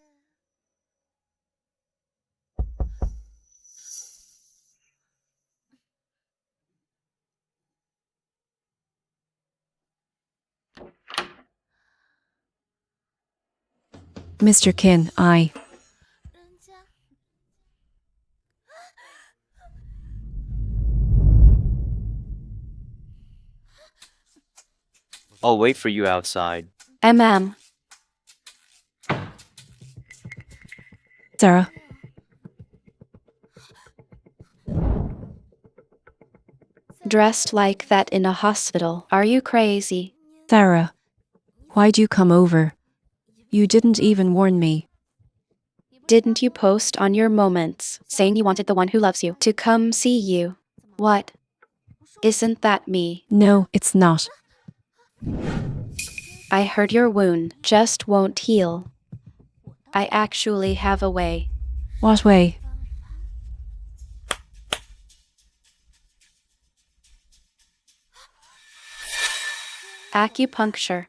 Mr. Kin, I'll wait for you outside. MM. Sarah. Dressed like that in a hospital. Are you crazy? Sarah. Why'd you come over? You didn't even warn me. Didn't you post on your moments saying you wanted the one who loves you to come see you? What? Isn't that me? No, it's not. I heard your wound just won't heal. I actually have a way. What way? Acupuncture.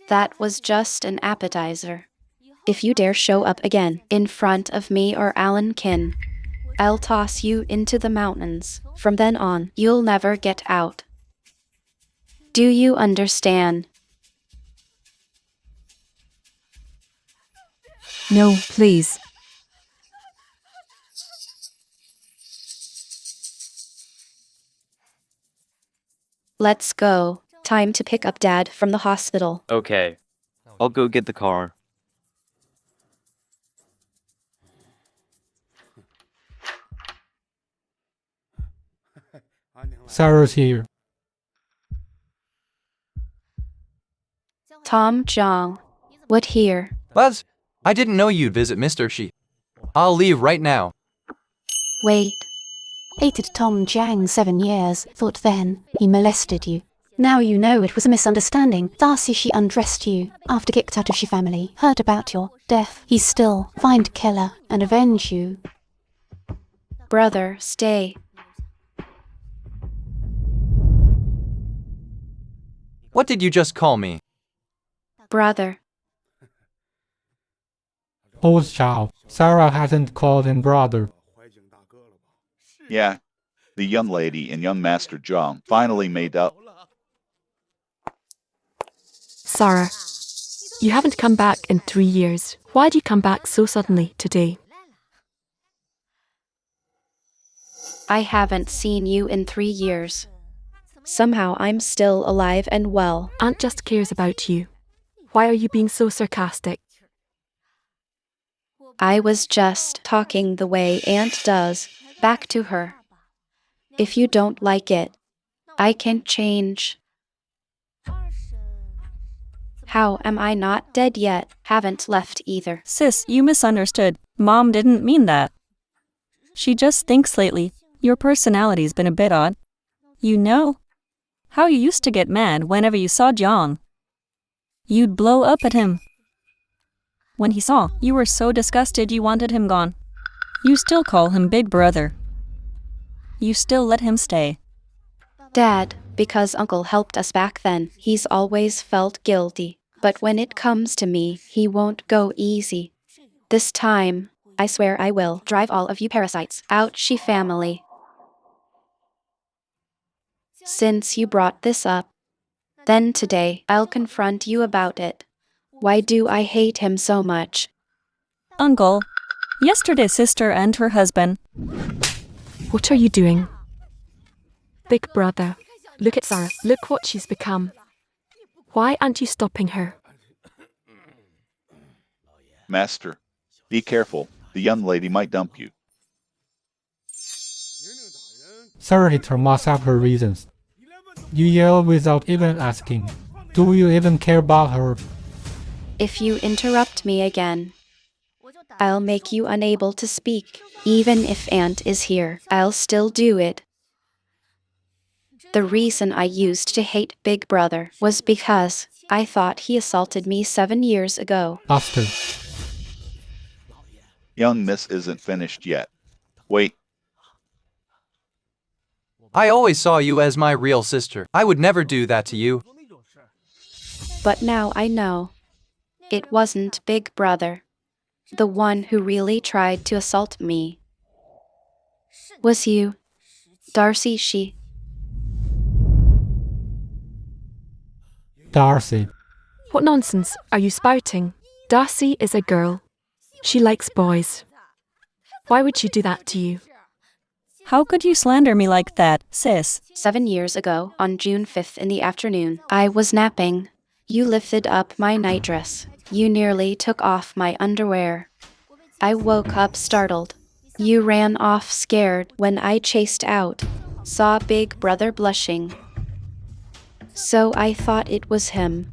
That was just an appetizer. If you dare show up again in front of me or Alan Kin, I'll toss you into the mountains. From then on, you'll never get out. Do you understand? No, please. Let's go. Time to pick up Dad from the hospital. Okay. I'll go get the car. Sarah's here. Tom Zhang. What here? Buzz, I didn't know you'd visit Mr. Shi. I'll leave right now. Wait. Hated Tom Jiang 7 years, thought then he molested you. Now you know it was a misunderstanding. Darcy she undressed you after kicked out of she family, heard about your death. He still find killer and avenge you. Brother, stay. What did you just call me? Brother. Old child. Sarah hasn't called him brother. Yeah, the young lady and young Master Zhang finally made up. Sarah, you haven't come back in 3 years. Why'd you come back so suddenly today? I haven't seen you in 3 years. Somehow I'm still alive and well. Aunt just cares about you. Why are you being so sarcastic? I was just talking the way Aunt does, back to her. If you don't like it, I can change. How am I not dead yet? Haven't left either. Sis, you misunderstood. Mom didn't mean that. She just thinks lately your personality's been a bit odd. You know how you used to get mad whenever you saw John. You'd blow up at him. When he saw you were so disgusted you wanted him gone. You still call him Big Brother. You still let him stay. Dad, because Uncle helped us back then, he's always felt guilty. But when it comes to me, he won't go easy. This time, I swear I will drive all of you parasites out she family. Since you brought this up, then today I'll confront you about it. Why do I hate him so much? Uncle, yesterday's sister and her husband. What are you doing? Big brother, look at Sarah. Look what she's become. Why aren't you stopping her? Master, be careful. The young lady might dump you. Sarah hit her must have her reasons. You yell without even asking. Do you even care about her? If you interrupt me again, I'll make you unable to speak. Even if Aunt is here, I'll still do it. The reason I used to hate Big Brother was because I thought he assaulted me 7 years ago. Buster. Young Miss isn't finished yet. Wait. I always saw you as my real sister. I would never do that to you. But now I know. It wasn't Big Brother. The one who really tried to assault me was you, Darcy she. Darcy. What nonsense are you spouting? Darcy is a girl. She likes boys. Why would she do that to you? How could you slander me like that, sis? 7 years ago, on June 5th in the afternoon, I was napping. You lifted up my nightdress. You nearly took off my underwear. I woke up startled. You ran off scared when I chased out. Saw Big Brother blushing. So I thought it was him.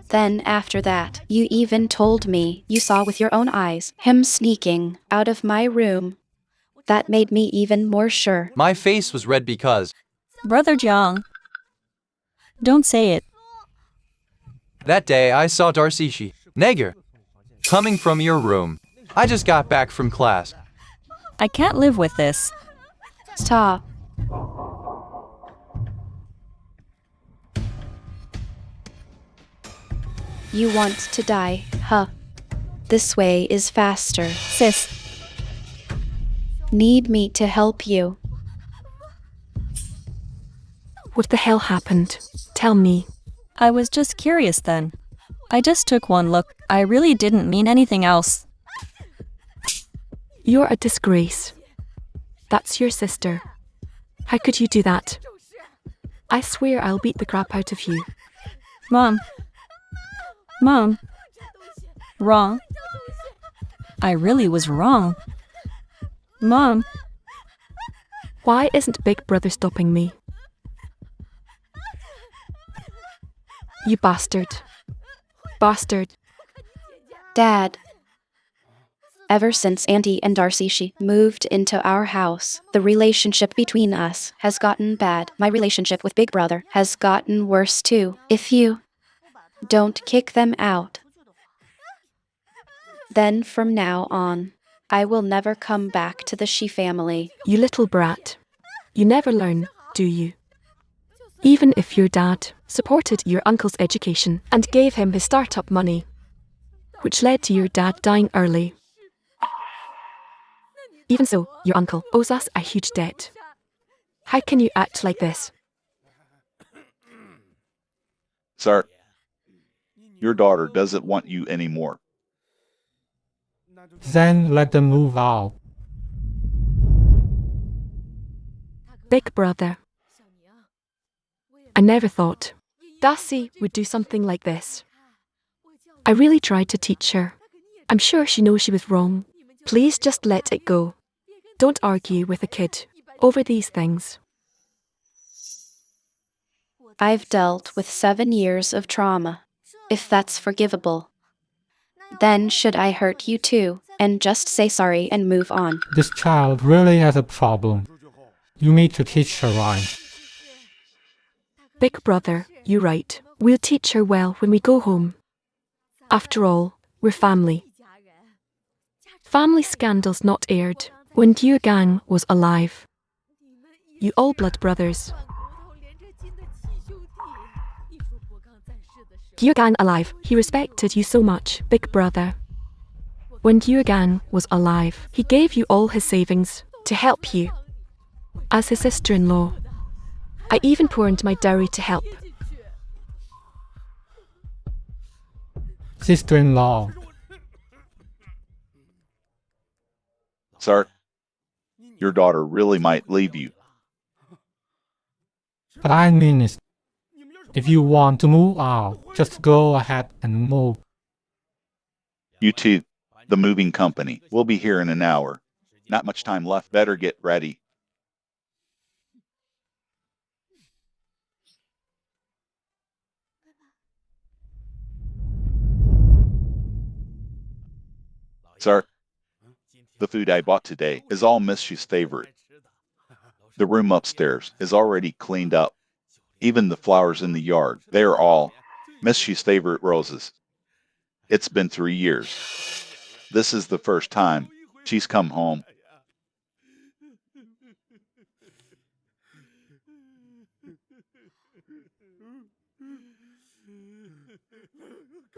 Then after that, you even told me you saw with your own eyes him sneaking out of my room. That made me even more sure. My face was red because Brother Jiang. Don't say it. that day I saw Darcy Shi, Neger, coming from your room. I just got back from class. I can't live with this. Stop. You want to die, huh? This way is faster. Sis. Need me to help you? What the hell happened? Tell me. I was just curious then. I just took one look. I really didn't mean anything else. You're a disgrace. That's your sister. How could you do that? I swear I'll beat the crap out of you. Mom. Mom. Wrong. I really was wrong. Mom. Why isn't Big Brother stopping me? You bastard. Bastard. Dad. Ever since Auntie and Darcy she moved into our house, the relationship between us has gotten bad. My relationship with Big Brother has gotten worse too. If you don't kick them out, then from now on, I will never come back to the Shi family. You little brat. You never learn, do you? Even if your dad supported your uncle's education and gave him his startup money, which led to your dad dying early. Even so, your uncle owes us a huge debt. How can you act like this? Sir, your daughter doesn't want you anymore. Then let them move out. Big brother. I never thought Darcy would do something like this. I really tried to teach her. I'm sure she knows she was wrong. Please just let it go. Don't argue with a kid over these things. I've dealt with 7 years of trauma. If that's forgivable, then should I hurt you too and just say sorry and move on? This child really has a problem. You need to teach her right. Big brother, you're right. We'll teach her well when we go home. After all, we're family. Family scandals not aired when your gang was alive. You all blood brothers. Your gang alive, he respected you so much, big brother. When your gang was alive, he gave you all his savings to help you. As his sister-in-law, I even poured my dowry to help. Sister-in-law. Sir, your daughter really might leave you. But I mean it. If you want to move out, just go ahead and move. You too. The moving company. We'll be here in an hour. Not much time left. Better get ready. Sir, the food I bought today is all Miss Shu's favorite. The room upstairs is already cleaned up. Even the flowers in the yard, they are all Miss Shu's favorite roses. It's been 3 years. This is the first time she's come home.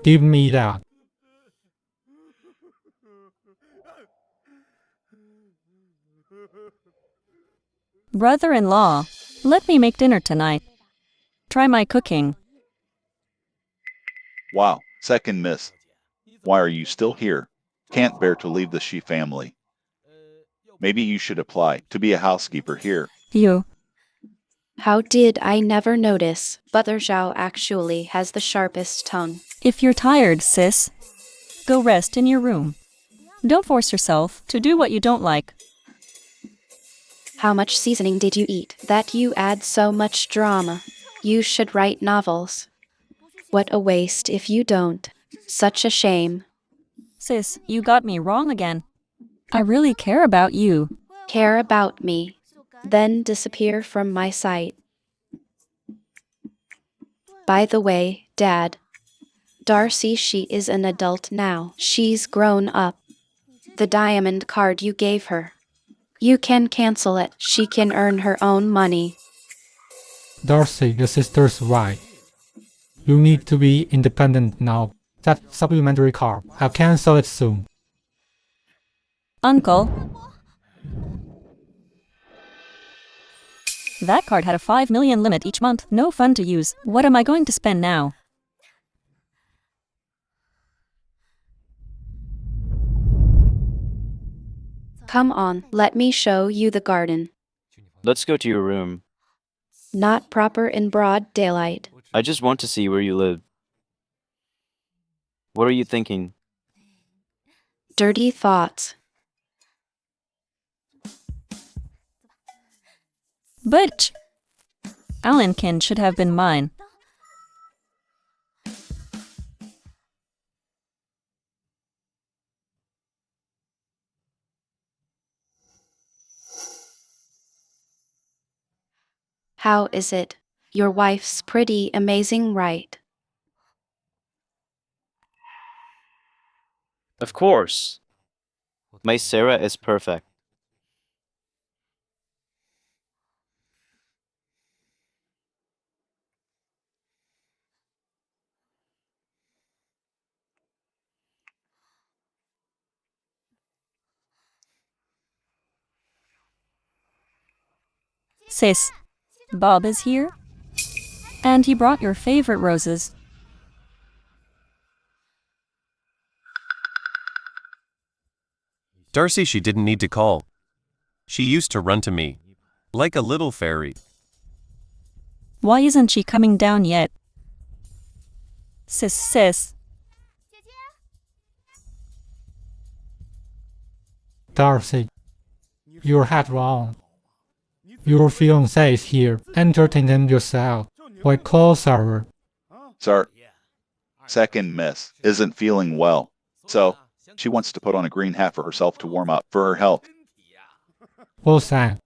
Give me that. Brother-in-law, let me make dinner tonight. Try my cooking. Wow, second miss. Why are you still here? Can't bear to leave the Shi family. Maybe you should apply to be a housekeeper here. You. How did I never notice? Brother Zhao actually has the sharpest tongue. If you're tired, sis, go rest in your room. Don't force yourself to do what you don't like. How much seasoning did you eat that you add so much drama? You should write novels. What a waste if you don't. Such a shame. Sis, you got me wrong again. I really care about you. Care about me, then disappear from my sight. By the way, Dad, Darcy, she is an adult now. She's grown up. The diamond card you gave her, you can cancel it. She can earn her own money. Darcy, your sister's right. You need to be independent now. That supplementary card, I'll cancel it soon. Uncle. That card had a 5 million limit each month. No fun to use. What am I going to spend now? Come on, let me show you the garden. Let's go to your room. Not proper in broad daylight. I just want to see where you live. What are you thinking? Dirty thoughts. But Alankin should have been mine. How is it? Your wife's pretty amazing, right? Of course. My Sarah is perfect. Sis, Bob is here? And he brought your favorite roses. Darcy, she didn't need to call. She used to run to me, like a little fairy. Why isn't she coming down yet? Sis. Darcy, you had wrong. Your fiancé is here. Entertain them yourself. Why call Sarah? Sir, second miss isn't feeling well, so she wants to put on a green hat for herself to warm up for her health. What's that?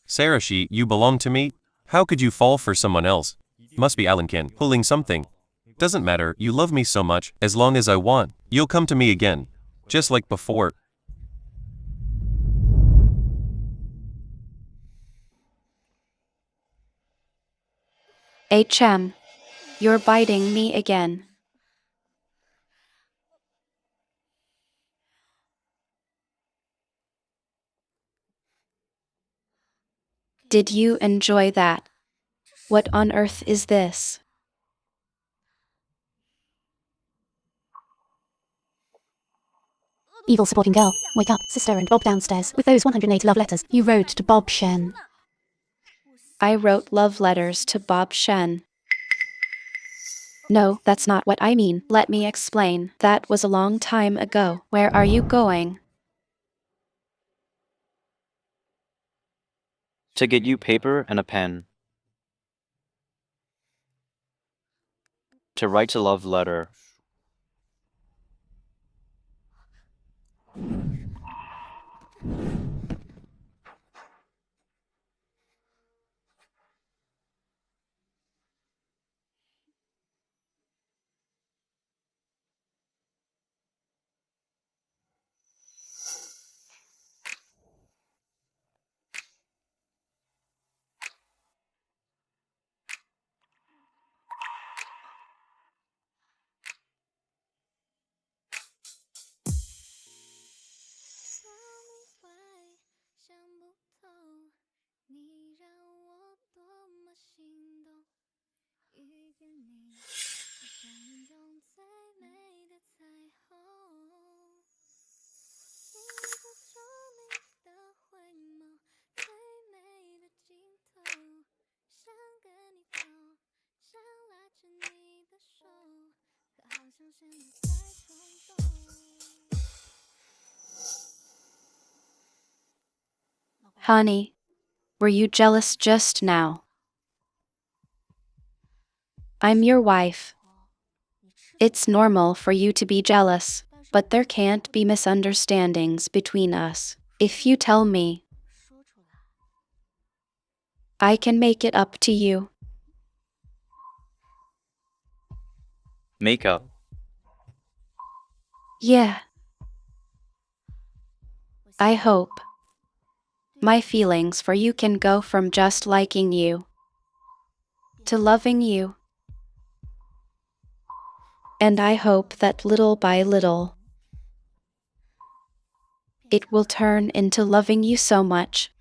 Sarah, you belong to me? How could you fall for someone else? Must be Alan Kin pulling something. Doesn't matter, you love me so much, as long as I want, you'll come to me again. Just like before. HM, you're biting me again. Did you enjoy that? What on earth is this? Evil supporting girl, wake up, sister and Bob downstairs with those 180 love letters you wrote to Bob Shen. I wrote love letters to Bob Shen. No, that's not what I mean. Let me explain. That was a long time ago. Where are you going? To get you paper and a pen. To write a love letter. Honey, were you jealous just now? I'm your wife. It's normal for you to be jealous, but there can't be misunderstandings between us. If you tell me, I can make it up to you. Makeup. Yeah. I hope my feelings for you can go from just liking you to loving you. And I hope that little by little, it will turn into loving you so much.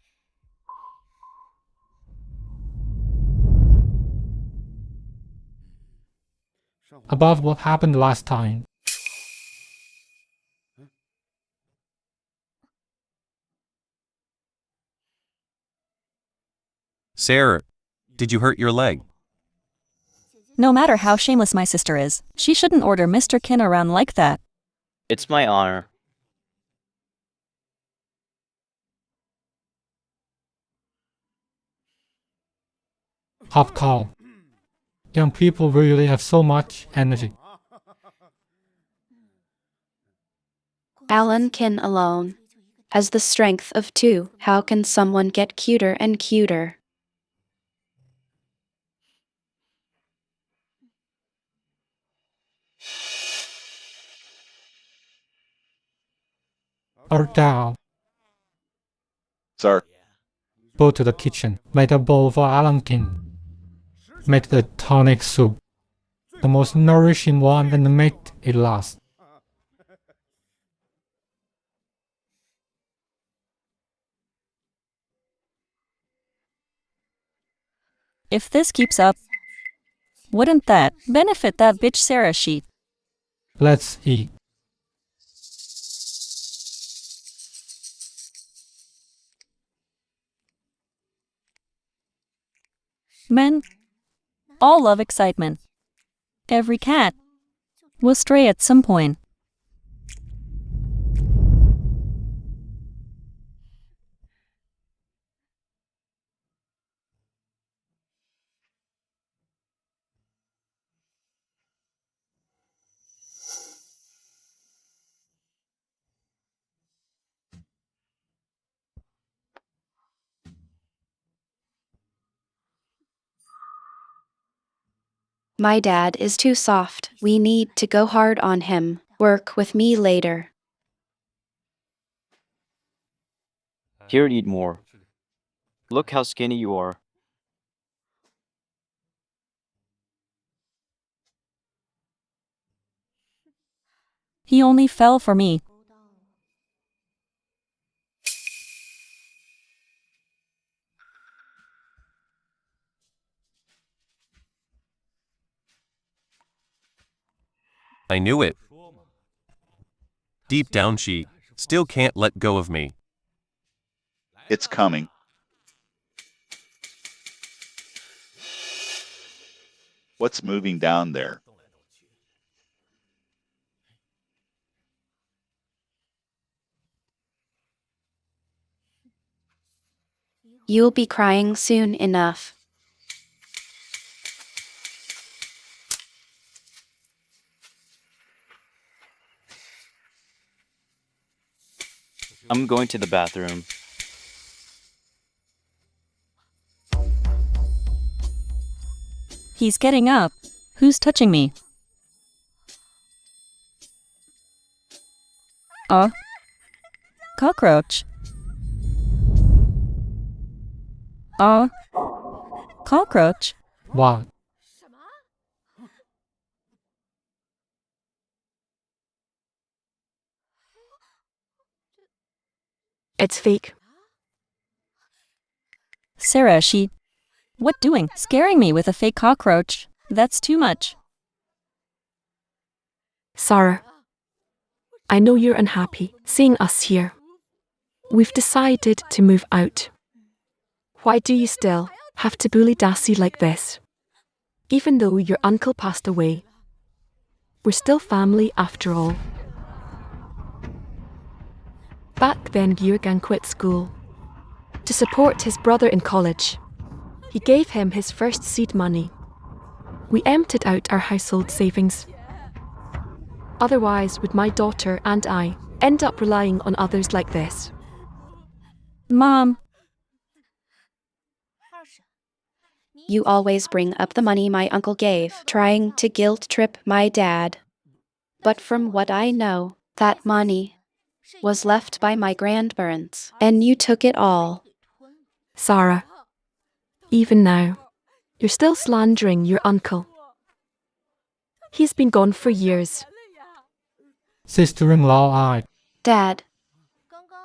About what happened last time. Sarah, did you hurt your leg? No matter how shameless my sister is, she shouldn't order Mr. Kin around like that. It's my honor. Hop call. Young people really have so much energy. Alan Kin alone as the strength of two. How can someone get cuter and cuter? Down. Sir, Go to the kitchen. Make a bowl for Alan King. Make the tonic soup. The most nourishing one and make it last. If this keeps up, wouldn't that benefit that bitch Sarah she? Let's eat. Men all love excitement. Every cat will stray at some point. My dad is too soft. We need to go hard on him. Work with me later. Here, eat more. Look how skinny you are. He only fell for me. I knew it. Deep down she still can't let go of me. it's coming. What's moving down there? You'll be crying soon enough. I'm going to the bathroom. He's getting up. Who's touching me? Cockroach. Cockroach. What? It's fake. Sarah, she... What doing? Scaring me with a fake cockroach. That's too much. Sarah, I know you're unhappy seeing us here. We've decided to move out. Why do you still have to bully Darcy like this? Even though your uncle passed away, we're still family after all. Back then, Jürgen quit school to support his brother in college. He gave him his first seed money. We emptied out our household savings. Otherwise, would my daughter and I end up relying on others like this? Mom, You always bring up the money my uncle gave, trying to guilt trip my dad. But from what I know, that money was left by my grandparents, and you took it all. Sarah, even now, you're still slandering your uncle. He's been gone for years. Sister-in-law I. Dad,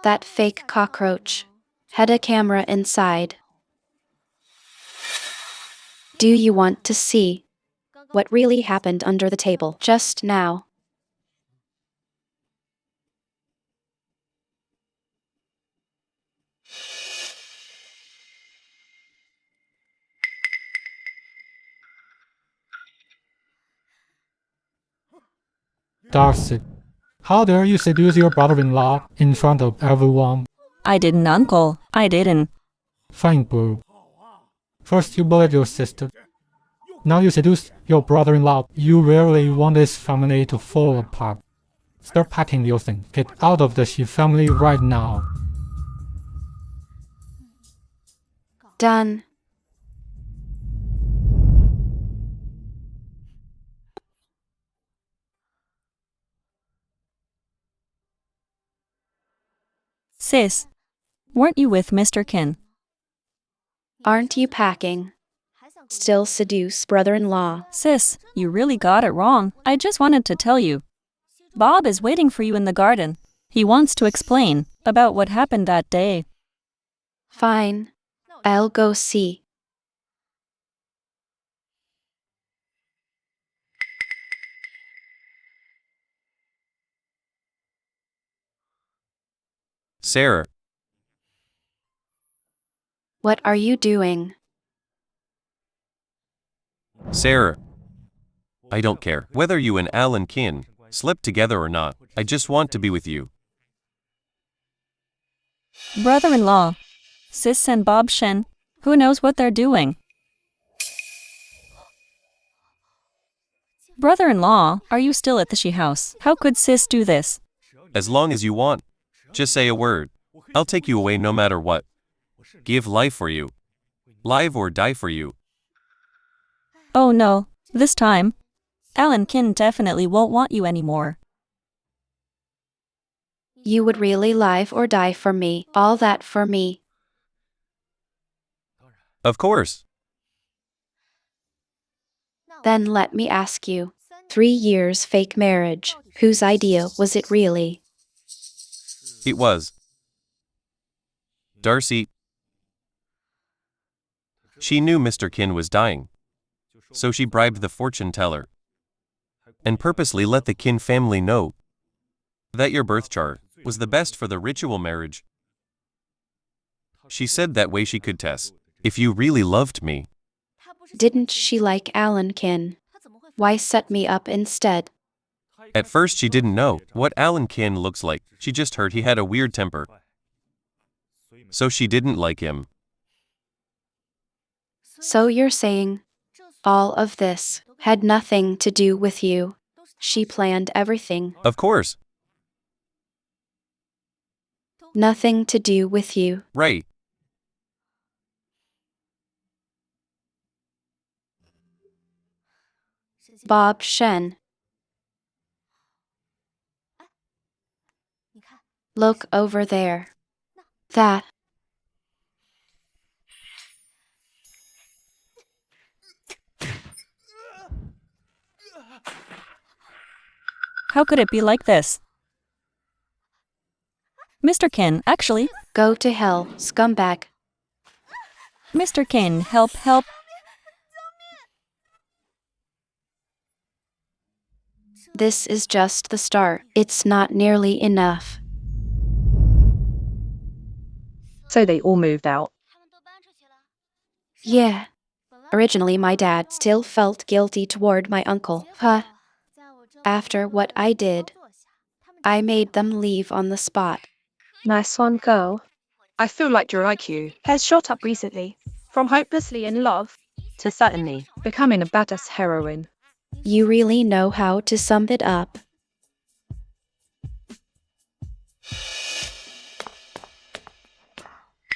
that fake cockroach had a camera inside. Do you want to see what really happened under the table just now? Darcy, how dare you seduce your brother-in-law in front of everyone? I didn't, uncle. I didn't. Fine, boo. First you bullied your sister. Now you seduce your brother-in-law. You really want this family to fall apart. Start packing your things. Get out of the Shi family right now. Done. Sis, weren't you with Mr. Qin? Aren't you packing? Still seduce brother-in-law. Sis, you really got it wrong. I just wanted to tell you. Bob is waiting for you in the garden. He wants to explain about what happened that day. Fine. I'll go see. Sarah, What are you doing? Sarah. I don't care whether you and Alan Qin slept together or not. I just want to be with you. Brother-in-law, Sis and Bob Shen, who knows what they're doing? Brother-in-law, are you still at the Shi house? How could Sis do this? As long as you want. Just say a word. I'll take you away no matter what. Give life for you. Live or die for you. Oh no, this time, Alan Qin definitely won't want you anymore. You would really live or die for me. All that for me. Of course. Then let me ask you. 3 years fake marriage. Whose idea was it really? It was. Darcy. She knew Mr. Qin was dying. So she bribed the fortune teller. And purposely let the Qin family know that your birth chart was the best for the ritual marriage. She said that way she could test if you really loved me. Didn't she like Alan Qin? Why set me up instead? At first she didn't know what Alan Qin looks like. She just heard he had a weird temper. So she didn't like him. So you're saying all of this had nothing to do with you? She planned everything. Of course. Nothing to do with you. Right. Bob Shen. Look over there. That. How could it be like this? Mr. Qin, actually, Go to hell, scumbag. Mr. Qin, help, help. This is just the start. It's not nearly enough. So they all moved out. Yeah. Originally, my dad still felt guilty toward my uncle. Huh. After what I did, I made them leave on the spot. Nice one, girl. I feel like your IQ has shot up recently. From hopelessly in love to suddenly becoming a badass heroine. You really know how to sum it up.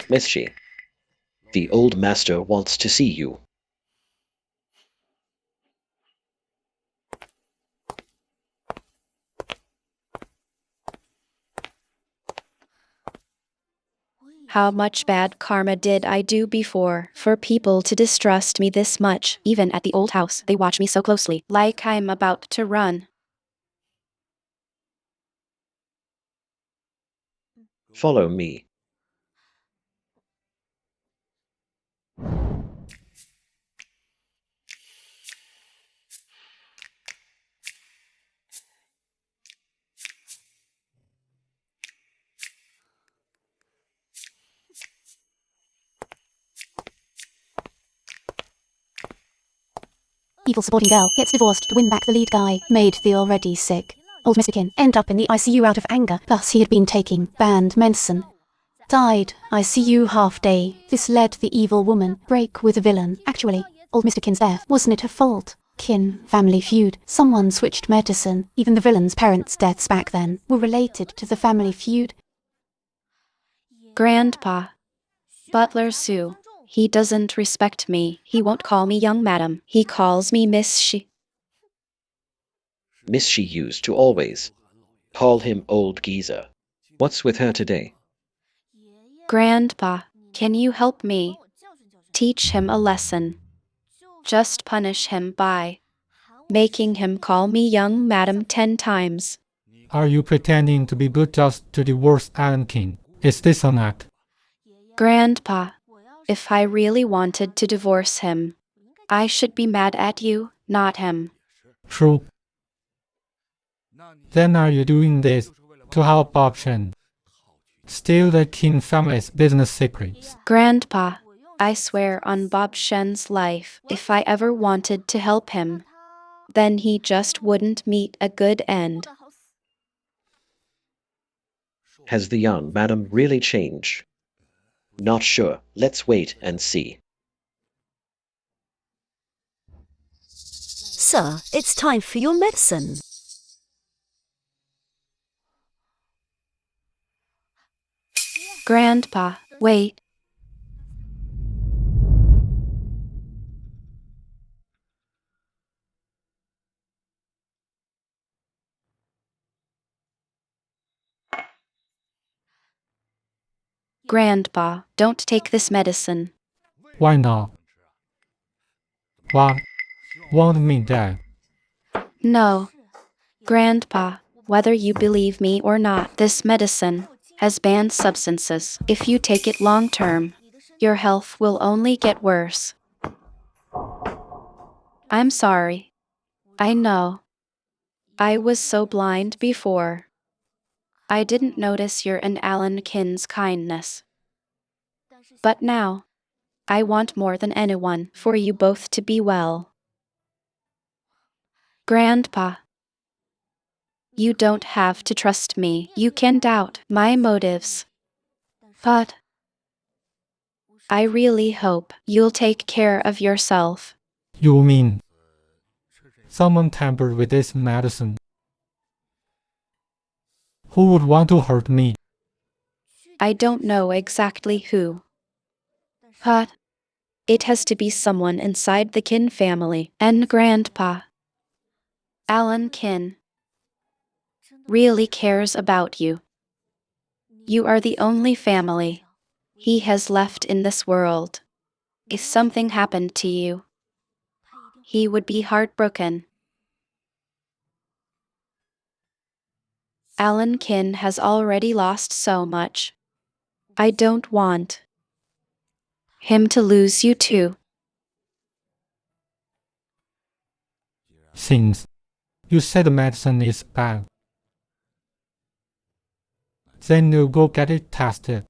Miss Shi, the old master wants to see you. How much bad karma did I do before for people to distrust me this much? Even at the old house, they watch me so closely, like I'm about to run. Follow me. Evil supporting girl gets divorced to win back the lead guy, made the already sick old Mr. Qin end up in the ICU out of anger, plus he had been taking banned medicine. Died, ICU half day. This led the evil woman break with the villain. Actually, old Mr. Qin's death wasn't it her fault? Kin, family feud, someone switched medicine. Even the villain's parents' deaths back then were related to the family feud. Grandpa. Butler Sue. He doesn't respect me. He won't call me young madam. He calls me Miss She. Miss she used to always call him old geezer. What's with her today? Grandpa, can you help me? Teach him a lesson. Just punish him by making him call me young madam 10 times. Are you pretending to be good just to divorce Alan King? Is this an act? Grandpa, if I really wanted to divorce him, I should be mad at you, not him. True. Then are you doing this to help Bob Shen steal the King family's business secrets? Grandpa, I swear on Bob Shen's life, if I ever wanted to help him, then he just wouldn't meet a good end. Has the young madam really changed? Not sure. Let's wait and see. Sir, it's time for your medicine. Grandpa, wait. Grandpa, don't take this medicine. Why not? What? Want me dead? No. Grandpa, whether you believe me or not, this medicine has banned substances. If you take it long term, your health will only get worse. I'm sorry. I know. I was so blind before. I didn't notice your and Alan Kin's kindness. But now, I want more than anyone for you both to be well. Grandpa, you don't have to trust me. You can doubt my motives. But I really hope you'll take care of yourself. You mean someone tampered with this medicine? Who would want to hurt me? I don't know exactly who. But it has to be someone inside the Kin family. And Grandpa, Alan Kin, really cares about you. You are the only family he has left in this world. If something happened to you, he would be heartbroken. Alan Kin has already lost so much. I don't want him to lose you too. Since you said the medicine is bad, then you go get it tested.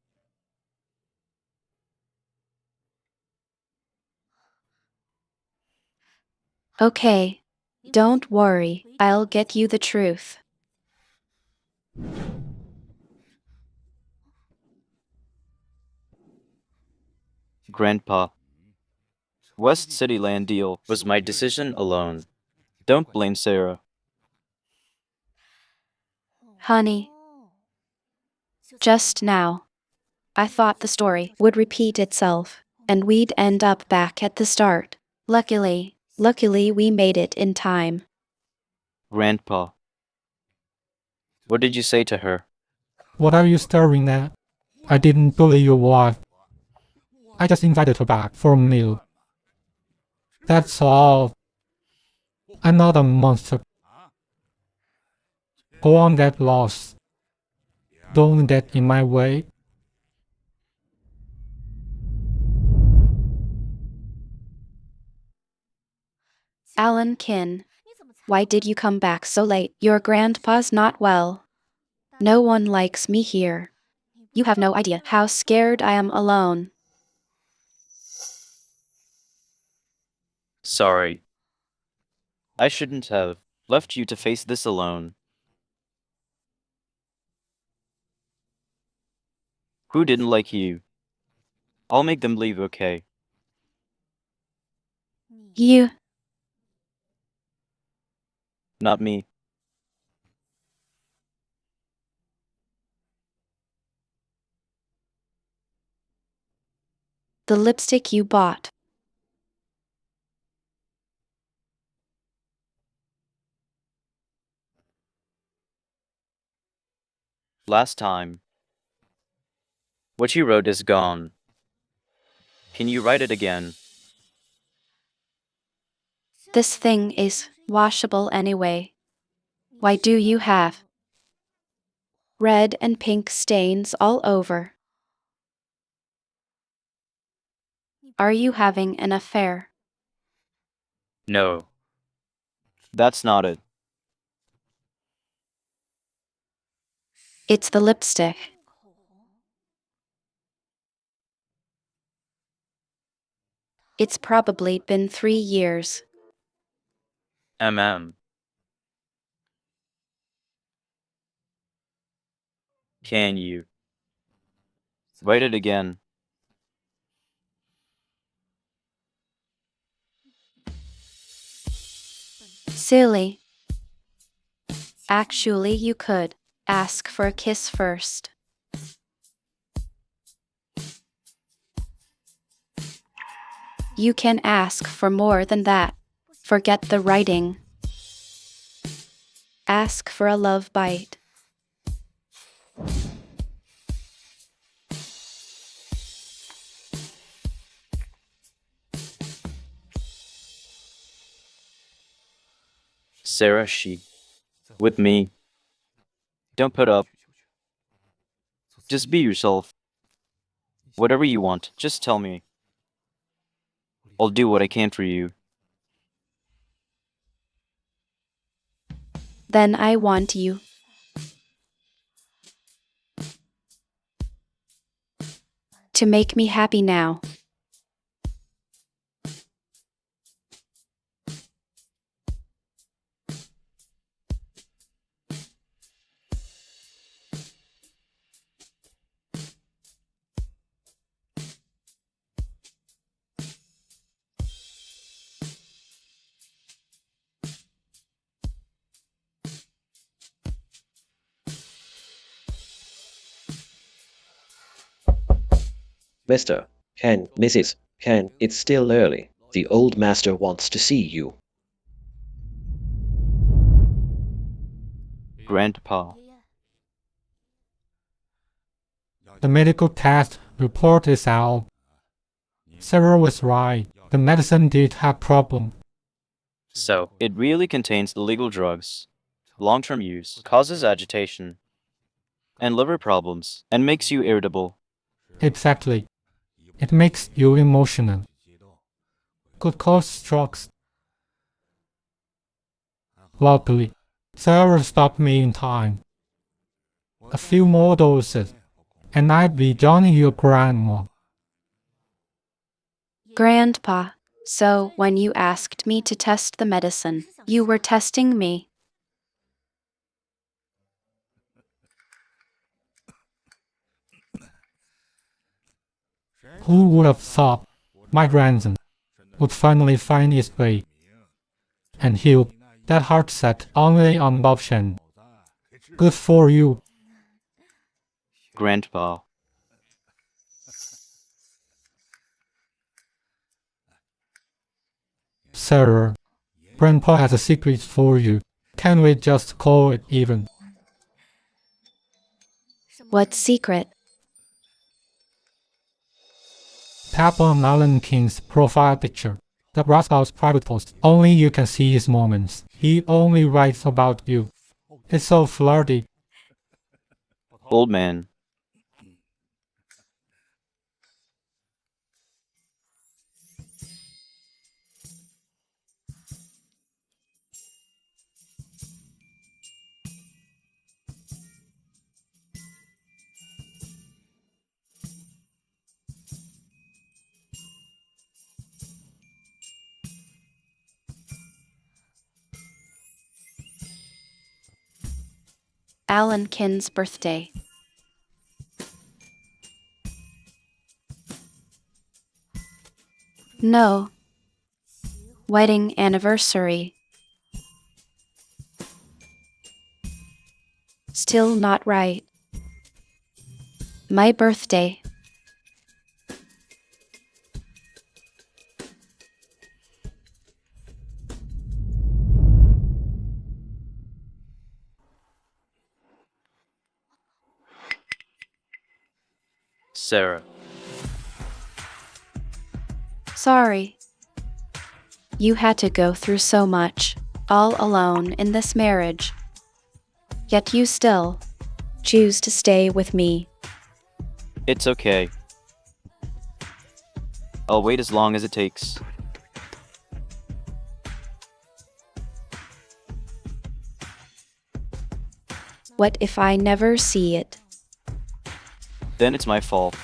Okay, don't worry, I'll get you the truth. Grandpa. West City land deal was my decision alone. Don't blame Sarah. Honey, just now, I thought the story would repeat itself, and we'd end up back at the start. Luckily we made it in time. Grandpa. What did you say to her? What are you staring at? I didn't bully your wife. I just invited her back for a meal. That's all. I'm not a monster. Go on, get lost. Don't get in my way. Alan Kin, why did you come back so late? Your grandpa's not well. No one likes me here. You have no idea how scared I am alone. Sorry. I shouldn't have left you to face this alone. Who didn't like you? I'll make them leave, okay? You not me. The lipstick you bought. Last time. What you wrote is gone. Can you write it again? This thing is washable anyway. Why do you have red and pink stains all over? Are you having an affair? No. That's not it. It's the lipstick. It's probably been 3 years. MM. Can you write it again? Silly. Actually, you could ask for a kiss first. You can ask for more than that. Forget the writing. Ask for a love bite. Sarah, she. With me. Don't put up. Just be yourself. Whatever you want, just tell me. I'll do what I can for you. Then I want you to make me happy now. Mr. Ken, Mrs. Ken, it's still early. The old master wants to see you. Grandpa. The medical test report is out. Sarah was right. The medicine did have problem. So, it really contains illegal drugs. Long-term use causes agitation and liver problems and makes you irritable. Exactly. It makes you emotional. Could cause strokes. Luckily, Sarah stopped me in time. A few more doses, and I'd be joining your grandma. Grandpa, so when you asked me to test the medicine, you were testing me. Who would have thought my grandson would finally find his way and heal that heart set only on Bob Shen? Good for you. Grandpa. Sarah, Grandpa has a secret for you. Can we just call it even? What secret? Tap on Alan King's profile picture. The Rascal's private post. Only you can see his moments. He only writes about you. It's so flirty. Old man. Alan Kin's birthday. No. Wedding anniversary. Still not right. My birthday. Sarah. Sorry. You had to go through so much, all alone in this marriage. Yet you still choose to stay with me. It's okay. I'll wait as long as it takes. What if I never see it? Then it's my fault.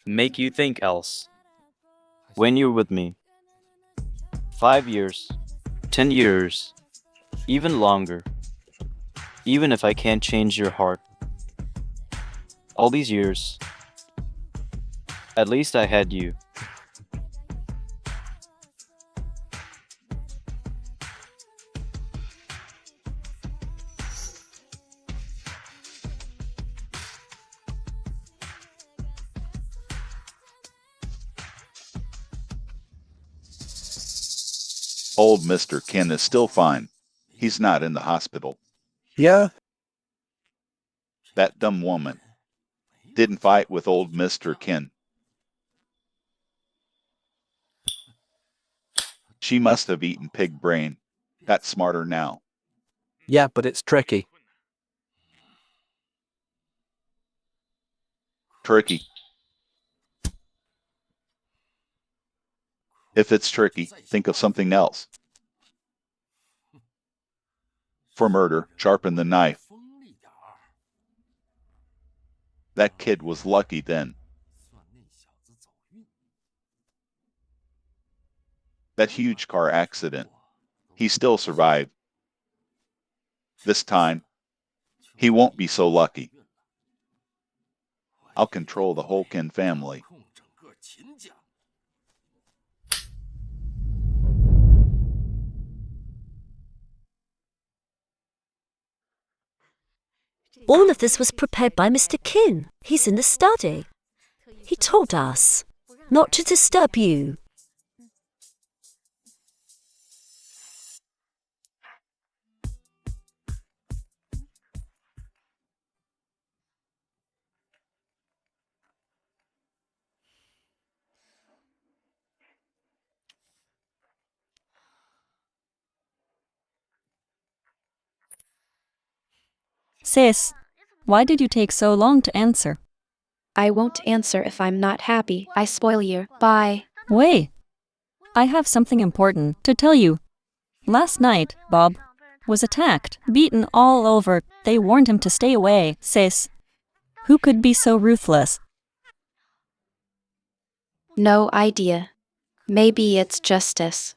Make you think else. When you're with me. 5 years, 10 years, even longer. Even if I can't change your heart. All these years. At least I had you. Old Mr. Ken is still fine. He's not in the hospital. Yeah? That dumb woman didn't fight with old Mr. Ken. She must have eaten pig brain. Got smarter now. Yeah, but it's tricky. Tricky. If it's tricky, think of something else. For murder, sharpen the knife. That kid was lucky then. That huge car accident. He still survived. This time, he won't be so lucky. I'll control the whole Ken family. All of this was prepared by Mr. Kin. He's in the study. He told us not to disturb you. Sis, why did you take so long to answer? I won't answer if I'm not happy. I spoil you. Bye. Wait. I have something important to tell you. Last night, Bob was attacked, beaten all over. They warned him to stay away. Sis, who could be so ruthless? No idea. Maybe it's justice.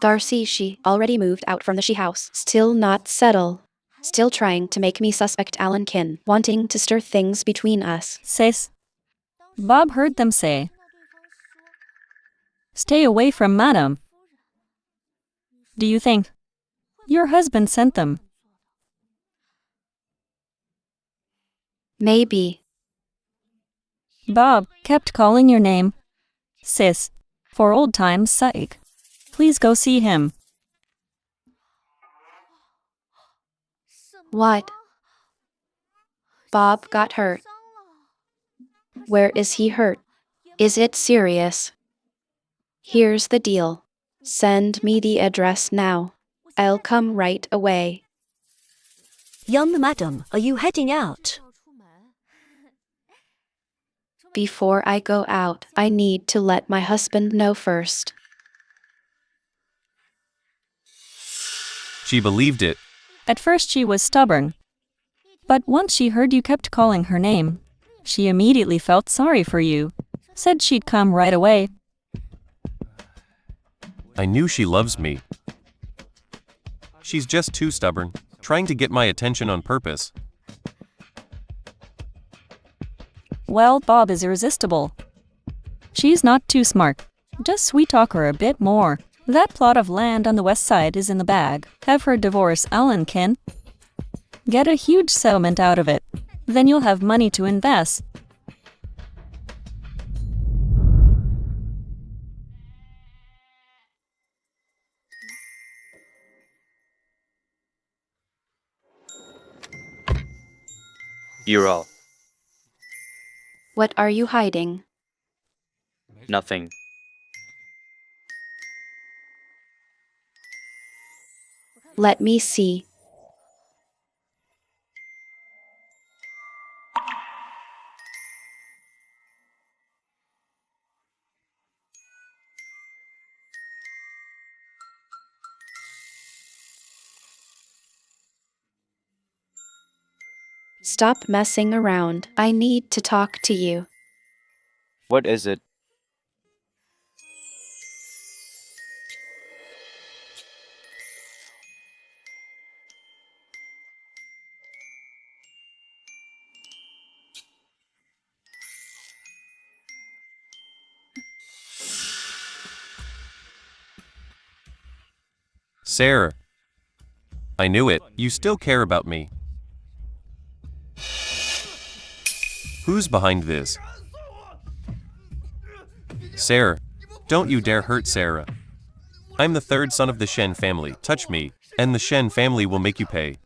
Darcy, she already moved out from the she house. Still not settled. Still trying to make me suspect Alan Kin, wanting to stir things between us. Sis, Bob heard them say, stay away from Madam. Do you think your husband sent them? Maybe. Bob kept calling your name. Sis, for old time's sake, please go see him. What? Bob got hurt. Where is he hurt? Is it serious? Here's the deal. Send me the address now. I'll come right away. Young madam, are you heading out? Before I go out, I need to let my husband know first. She believed it. At first she was stubborn. But once she heard you kept calling her name, she immediately felt sorry for you. Said she'd come right away. I knew she loves me. She's just too stubborn, trying to get my attention on purpose. Well, Bob is irresistible. She's not too smart. Just sweet talk her a bit more. That plot of land on the west side is in the bag. Have her divorce Alan Kin. Get a huge settlement out of it. Then you'll have money to invest. You're all. What are you hiding? Nothing. Let me see. Stop messing around. I need to talk to you. What is it? Sarah. I knew it. You still care about me. Who's behind this? Sarah. Don't you dare hurt Sarah. I'm the third son of the Shen family. Touch me, and the Shen family will make you pay.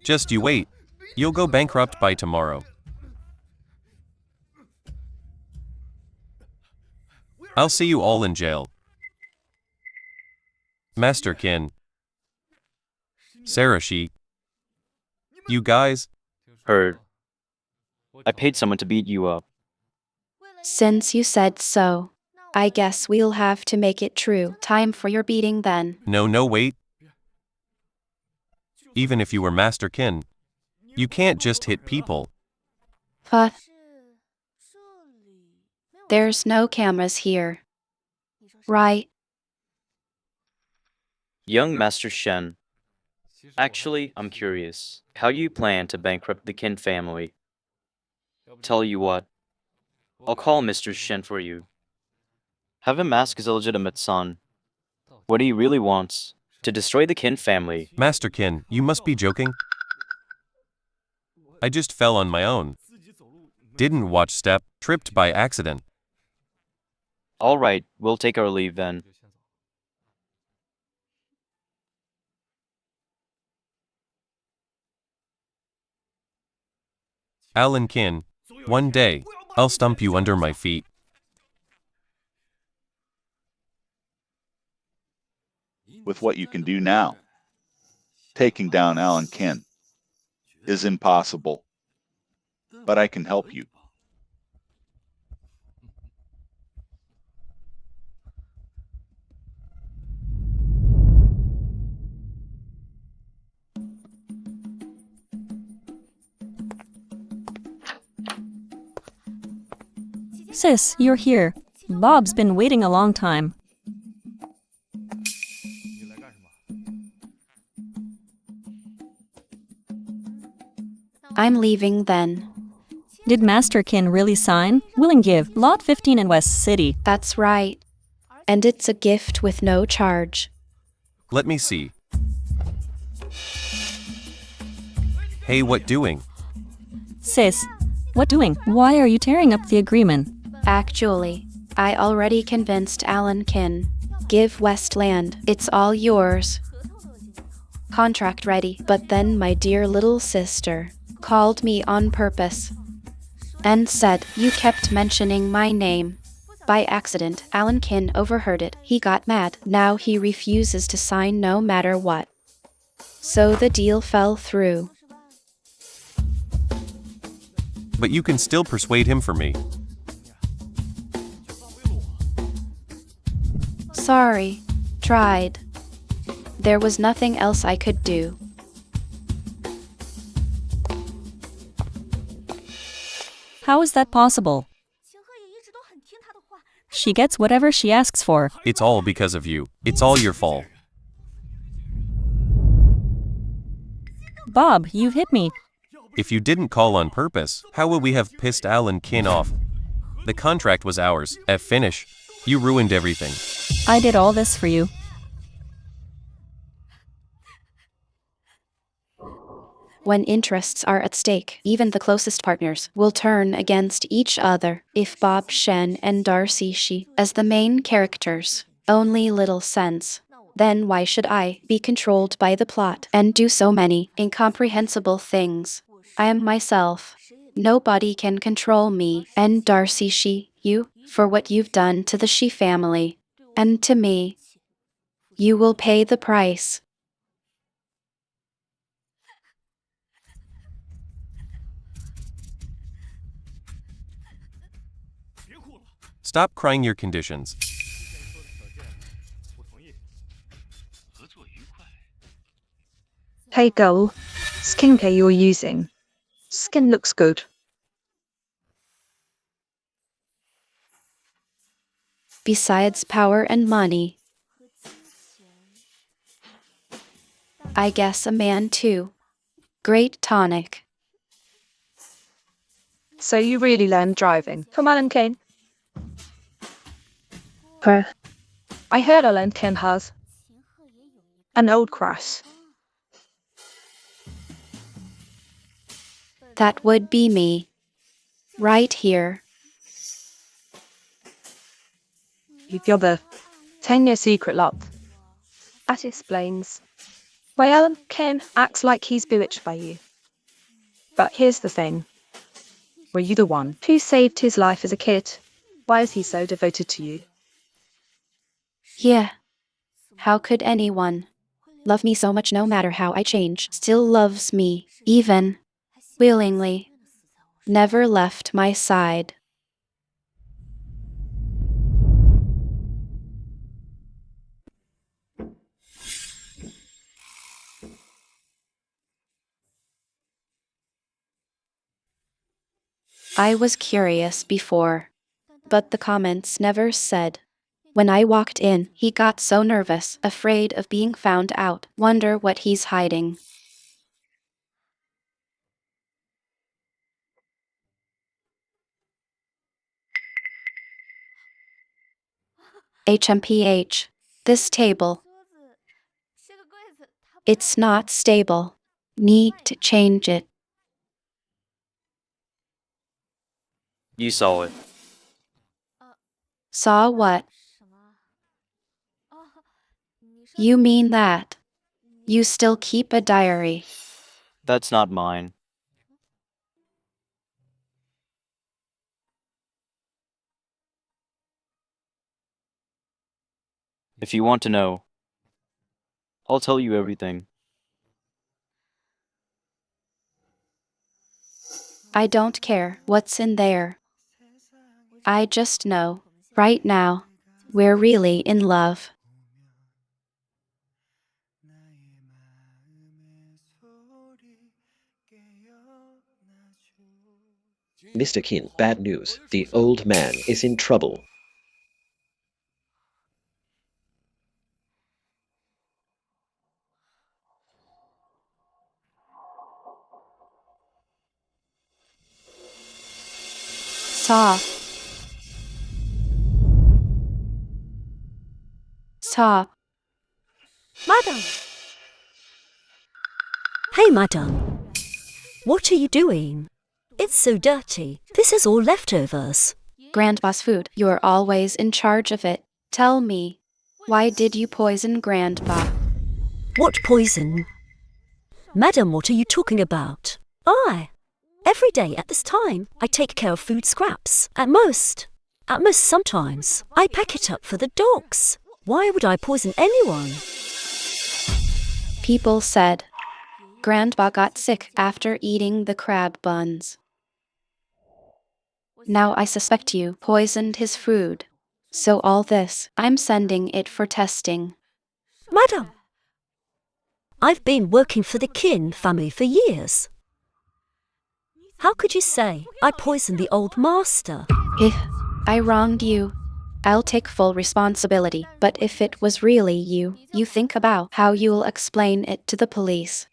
Just you wait. You'll go bankrupt by tomorrow. I'll see you all in jail. Master Qin. Sarah Shi. You guys? Heard. I paid someone to beat you up. Since you said so, I guess we'll have to make it true. Time for your beating then. No, wait. Even if you were Master Qin, you can't just hit people. But there's no cameras here. Right? Young Master Shen. Actually, I'm curious. How you plan to bankrupt the Qin family? Tell you what. I'll call Mr. Shen for you. Have him ask his illegitimate son what he really wants. To destroy the Qin family. Master Qin, you must be joking. I just fell on my own. Didn't watch step, tripped by accident. Alright, we'll take our leave then. Alan Qin, one day, I'll stump you under my feet. With what you can do now, taking down Alan Kin is impossible. But I can help you. Sis, you're here. Bob's been waiting a long time. I'm leaving then. Did Master Qin really sign? Willing give. Lot 15 in West City. That's right. And it's a gift with no charge. Let me see. Hey, what doing? Sis, what doing? Why are you tearing up the agreement? Actually, I already convinced Alan Kin. Give Westland. It's all yours. Contract ready. But then my dear little sister called me on purpose and said you kept mentioning my name. By accident, Alan Kin overheard it. He got mad. Now he refuses to sign no matter what. So the deal fell through. But you can still persuade him for me. Sorry. Tried. There was nothing else I could do. How is that possible? She gets whatever she asks for. It's all because of you. It's all your fault. Bob, you've hit me. If you didn't call on purpose, how would we have pissed Alan Kin off? The contract was ours. At finish, you ruined everything. I did all this for you. When interests are at stake, even the closest partners will turn against each other. If Bob Shen and Darcy Shi, as the main characters, only little sense, then why should I be controlled by the plot and do so many incomprehensible things? I am myself. Nobody can control me. And Darcy Shi, you, for what you've done to the Shi family, and to me, you will pay the price. Stop crying your conditions. Hey girl, skincare you're using. Skin looks good. Besides power and money, I guess a man too. Great tonic. So you really learned driving from Alan Kane? I heard Alan Kane has an old crush. That would be me. Right here. You're the 10-year secret love. That explains why Alan Kane acts like he's bewitched by you. But here's the thing. Were you the one who saved his life as a kid? Why is he so devoted to you? Yeah. How could anyone love me so much no matter how I change? Still loves me, even willingly. Never left my side. I was curious before, but the comments never said. When I walked in, he got so nervous, afraid of being found out. Wonder what he's hiding. HMPH. This table. It's not stable. Need to change it. You saw it. Saw what? You mean that? You still keep a diary? That's not mine. If you want to know, I'll tell you everything. I don't care what's in there. I just know, right now, we're really in love. Mr. Kin, bad news. The old man is in trouble. Saw. Saw. Madam! Hey, madam. What are you doing? It's so dirty. This is all leftovers. Grandpa's food. You're always in charge of it. Tell me, why did you poison Grandpa? What poison? Madam, what are you talking about? Every day at this time, I take care of food scraps. At most sometimes, I pack it up for the dogs. Why would I poison anyone? People said Grandpa got sick after eating the crab buns. Now I suspect you poisoned his food. So all this, I'm sending it for testing. Madam, I've been working for the Kin family for years. How could you say I poisoned the old master? If I wronged you, I'll take full responsibility. But if it was really you, you think about how you'll explain it to the police.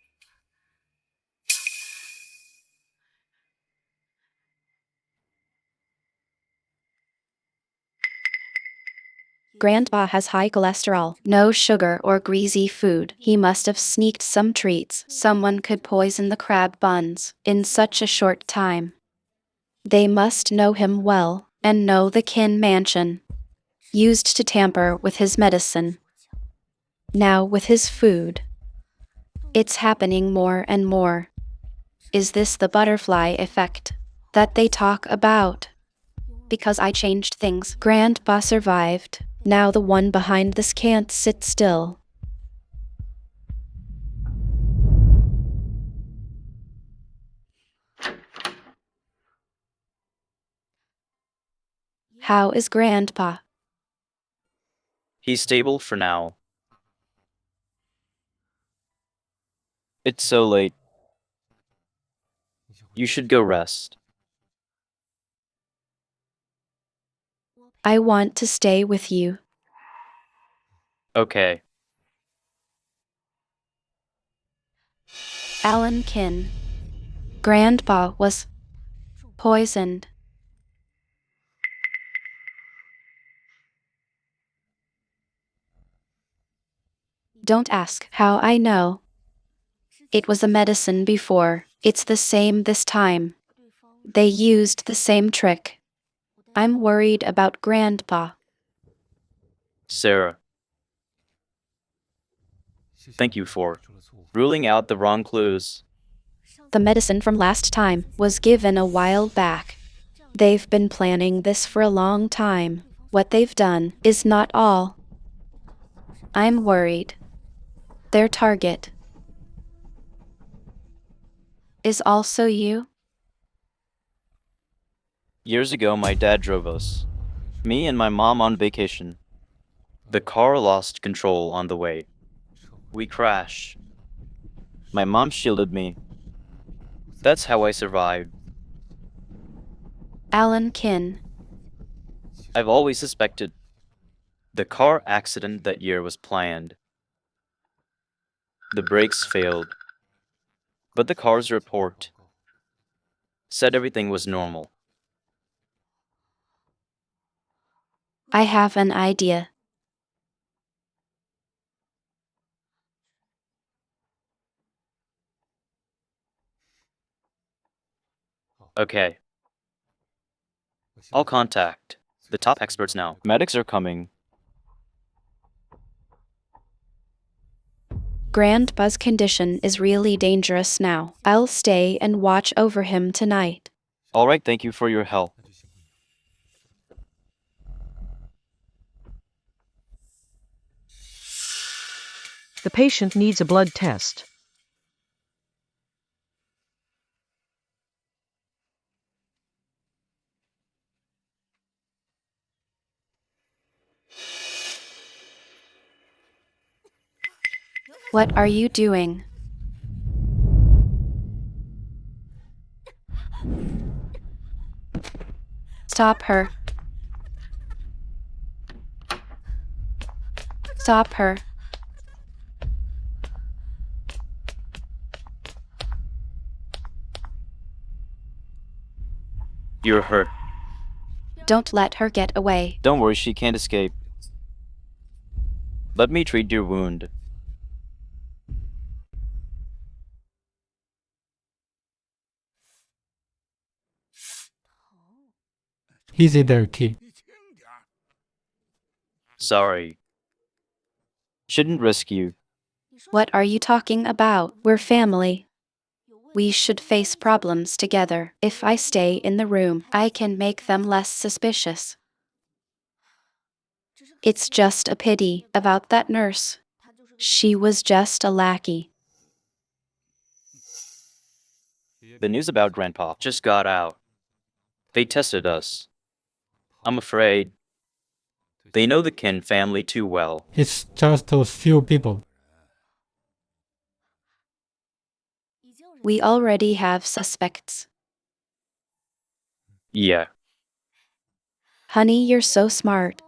Grandpa has high cholesterol, no sugar or greasy food. He must have sneaked some treats. Someone could poison the crab buns in such a short time. They must know him well and know the Qin mansion. Used to tamper with his medicine. Now with his food. It's happening more and more. Is this the butterfly effect that they talk about? Because I changed things. Grandpa survived. Now the one behind this can't sit still. How is Grandpa? He's stable for now. It's so late. You should go rest. I want to stay with you. Okay. Alan Qin. Grandpa was poisoned. Don't ask how I know. It was a medicine before. It's the same this time. They used the same trick. I'm worried about Grandpa. Sarah. Thank you for ruling out the wrong clues. The medicine from last time was given a while back. They've been planning this for a long time. What they've done is not all. I'm worried. Their target is also you? Years ago, my dad drove us. Me and my mom on vacation. The car lost control on the way. We crashed. My mom shielded me. That's how I survived. Alan Qin. I've always suspected the car accident that year was planned. The brakes failed. But the car's report said everything was normal. I have an idea. Okay. I'll contact the top experts now. Medics are coming. Grandpa's condition is really dangerous now. I'll stay and watch over him tonight. All right, thank you for your help. The patient needs a blood test. What are you doing? Stop her. Stop her. You're hurt. Don't let her get away. Don't worry, she can't escape. Let me treat your wound. Easy there, kid. Sorry. Shouldn't risk you. What are you talking about? We're family. We should face problems together. If I stay in the room, I can make them less suspicious. It's just a pity about that nurse. She was just a lackey. The news about Grandpa just got out. They tested us. I'm afraid they know the Qin family too well. It's just those few people. We already have suspects. Yeah. Honey, you're so smart.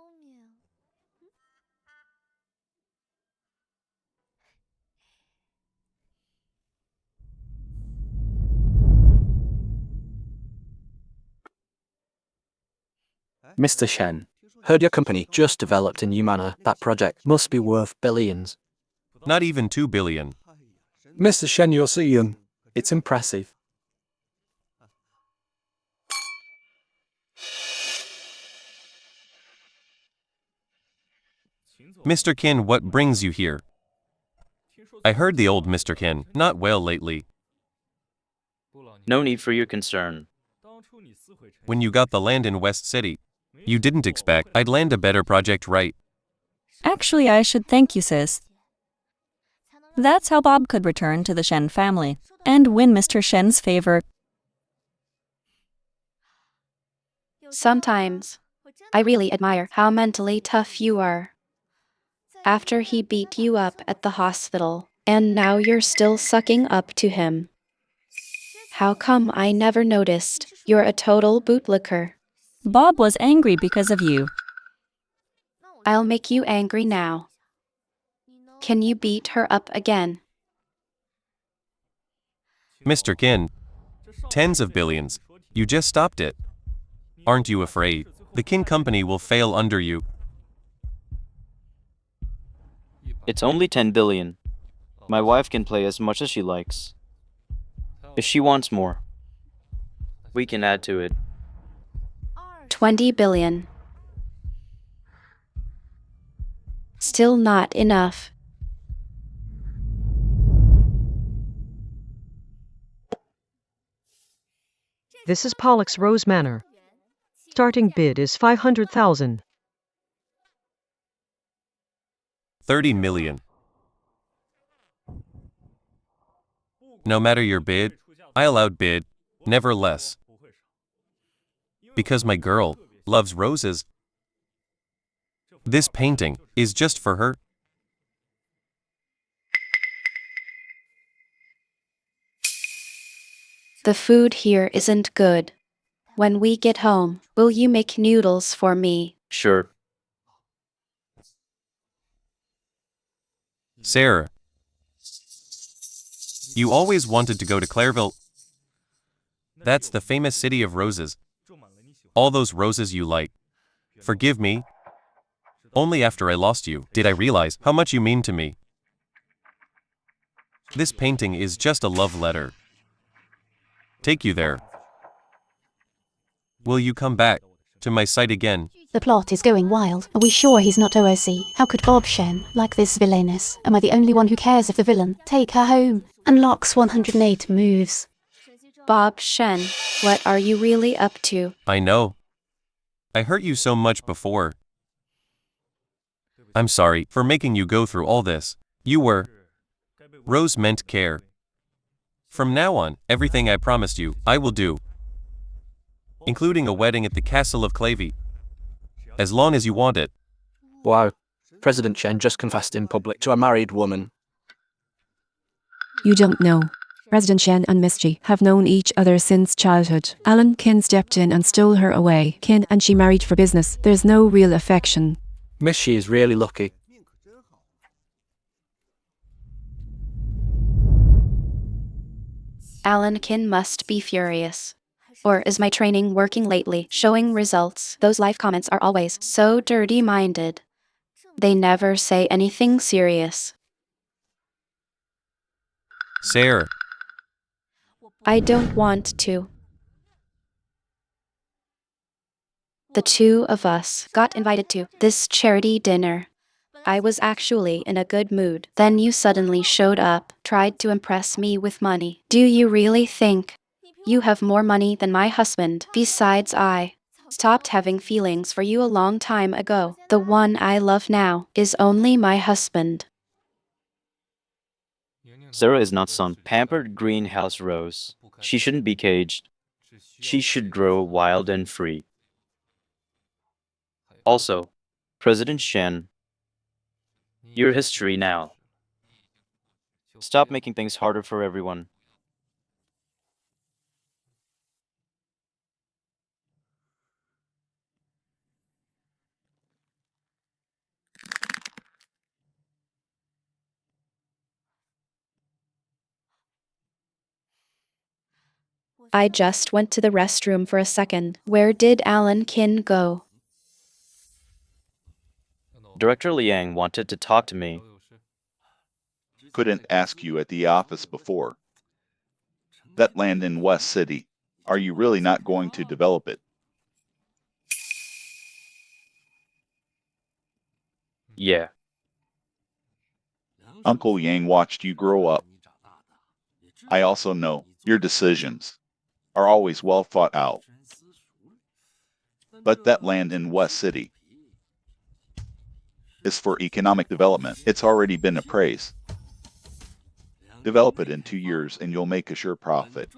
Mr. Shen, Heard your company just developed a new manor. That project must be worth billions. Not even 2 billion. Mr. Shen, you're so young. It's impressive. Mr. Qin, what brings you here? I heard the old Mr. Qin not well lately. No need for your concern. When you got the land in West City, you didn't expect I'd land a better project, right? Actually, I should thank you, sis. That's how Bob could return to the Shen family and win Mr. Shen's favor. Sometimes, I really admire how mentally tough you are. After he beat you up at the hospital, and now you're still sucking up to him. How come I never noticed? You're a total bootlicker. Bob was angry because of you. I'll make you angry now. Can you beat her up again? Mr. Qin, tens of billions. You just stopped it. Aren't you afraid the Qin company will fail under you? It's only 10 billion. My wife can play as much as she likes. If she wants more, we can add to it. 20 billion. Still not enough. This is Pollock's Rose Manor. Starting bid is 500,000. 30 million. No matter your bid, I'll outbid, never less. Because my girl loves roses. This painting is just for her. The food here isn't good. When we get home, will you make noodles for me? Sure. Sarah, you always wanted to go to Clairville. That's the famous city of roses. All those roses you like. Forgive me. Only after I lost you did I realize how much you mean to me. This painting is just a love letter. Take you there. Will you come back to my site again? The plot is going wild. Are we sure he's not OOC? How could Bob Shen like this Villainess? Am I the only one who cares if the villain? Take her home. Unlocks 108 moves. Bob Shen, what are you really up to? I know. I hurt you so much before. I'm sorry for making you go through all this. You were. Rose meant care. From now on, everything I promised you, I will do. Including a wedding at the castle of Clavey. As long as you want it. Wow. President Shen just confessed in public to a married woman. You don't know. President Shen and Miss Chi have known each other since childhood. Alan Qin stepped in and stole her away. Qin and she married for business. There's no real affection. Miss Shi is really lucky. Alan Qin must be furious. Or is my training working lately, showing results? Those live comments are always so dirty-minded. They never say anything serious. Sarah. I don't want to. The two of us got invited to this charity dinner. I was actually in a good mood. Then you suddenly showed up, tried to impress me with money. Do you really think you have more money than my husband? Besides, I stopped having feelings for you a long time ago. The one I love now is only my husband. Sarah is not some pampered greenhouse rose. She shouldn't be caged. She should grow wild and free. Also, President Shen, your history now. Stop making things harder for everyone. I just went to the restroom for a second. Where did Alan Qin go? Director Liang wanted to talk to me. Couldn't ask you at the office before. That land in West City, are you really not going to develop it? Yeah. Uncle Yang watched you grow up. I also know your decisions are always well thought out. But that land in West City is for economic development. It's already been appraised. Develop it in 2 years and you'll make a sure profit.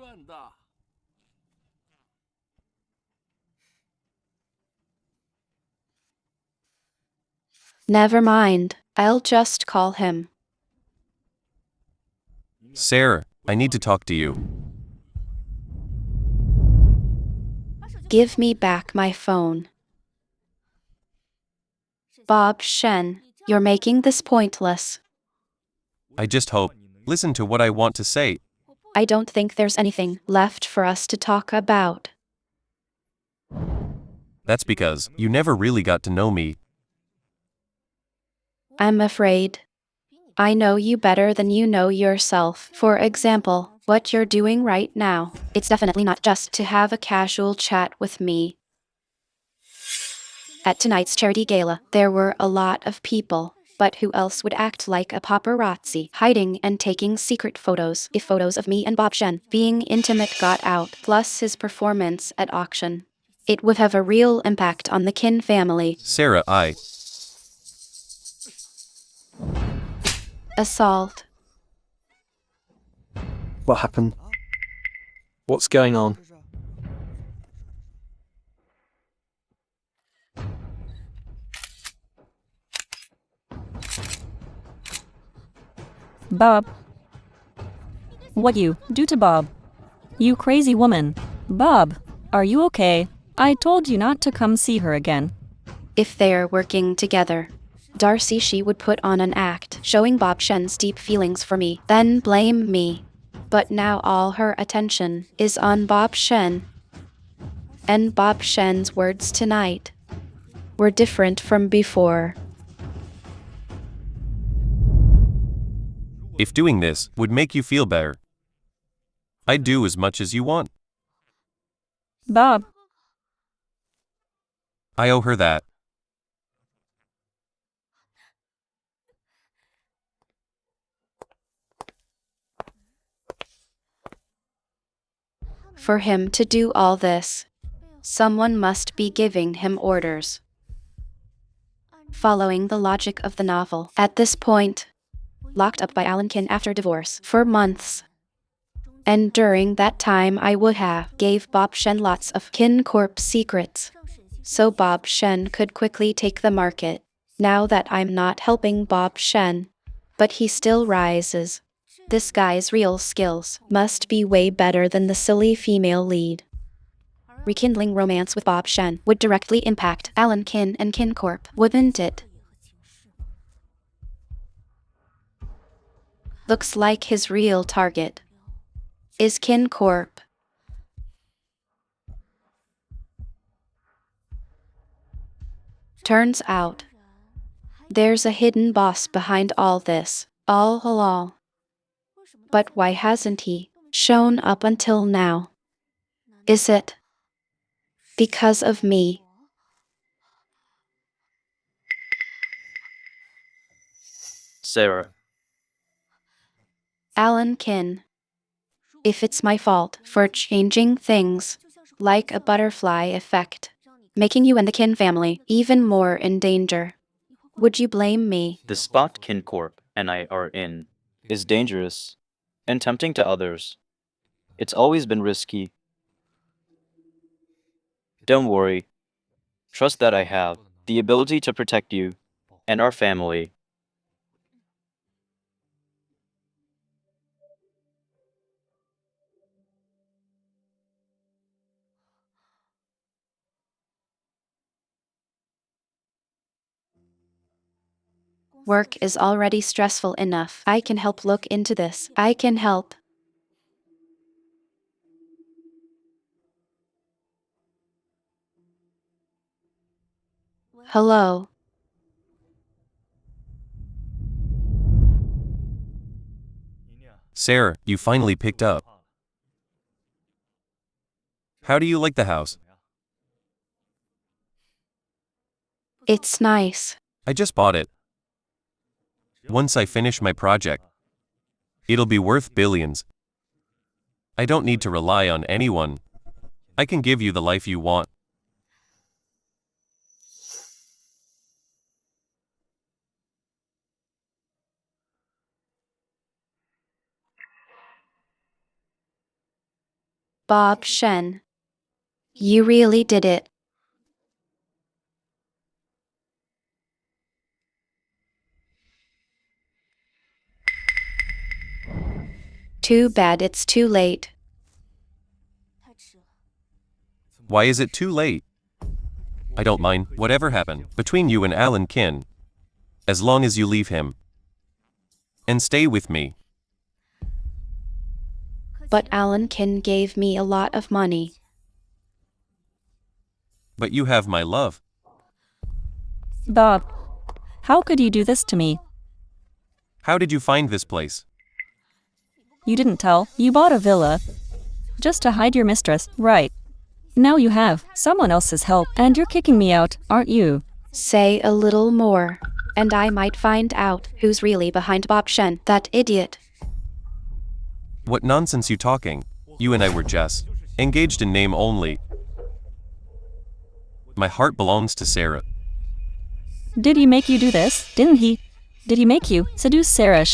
Never mind, I'll just call him. Sarah, I need to talk to you. Give me back my phone. Bob Shen, you're making this pointless. I just hope. Listen to what I want to say. I don't think there's anything left for us to talk about. That's because you never really got to know me. I'm afraid. I know you better than you know yourself. For example, what you're doing right now. It's definitely not just to have a casual chat with me. At tonight's charity gala, there were a lot of people. But who else would act like a paparazzi, hiding and taking secret photos if photos of me and Bob Shen being intimate got out, plus his performance at auction? It would have a real impact on the Kin family. Sarah, Assault. What happened? What's going on? Bob. What you do to Bob? You crazy woman. Bob, are you okay? I told you not to come see her again. If they're working together, Darcy she would put on an act showing Bob Shen's deep feelings for me, then blame me. But now all her attention is on Bob Shen. And Bob Shen's words tonight were different from before. if doing this would make you feel better, I'd do as much as you want. Bob. I owe her that. For him to do all this, someone must be giving him orders. Following the logic of the novel, at this point, locked up by Alan Kin after divorce for months. And during that time I would have gave Bob Shen lots of Kin Corp secrets, so Bob Shen could quickly take the market. Now that I'm not helping Bob Shen, but he still rises. This guy's real skills must be way better than the silly female lead. Rekindling romance with Bob Shen would directly impact Alan Kin and Kin Corp, wouldn't it? Looks like his real target is Kin Corp. Turns out, there's a hidden boss behind all this, all along. But why hasn't he shown up until now? Is it because of me? Sarah. Alan Kin. If it's my fault for changing things, like a butterfly effect, making you and the Kin family even more in danger, would you blame me? The spot Kin Corp and I are in is dangerous and tempting to others. It's always been risky. Don't worry. Trust that I have the ability to protect you and our family. Work is already stressful enough. I can help look into this. I can help. Hello. Sarah, you finally picked up. How do you like the house? It's nice. I just bought it. Once I finish my project, it'll be worth billions. I don't need to rely on anyone. I can give you the life you want. Bob Shen. You really did it. Too bad it's too late. Why is it too late? I don't mind whatever happened between you and Alan Kin, as long as you leave him and stay with me. But Alan Kin gave me a lot of money. But you have my love. Bob, how could you do this to me? How did you find this place? You didn't tell. You bought a villa. Just to hide your mistress, right? Now you have someone else's help, and you're kicking me out, aren't you? Say a little more, and I might find out who's really behind Bob Shen, that idiot. What nonsense you talking? You and I were just engaged in name only. My heart belongs to Sarah. Did he make you do this? Didn't he? Did he make you seduce Sarah?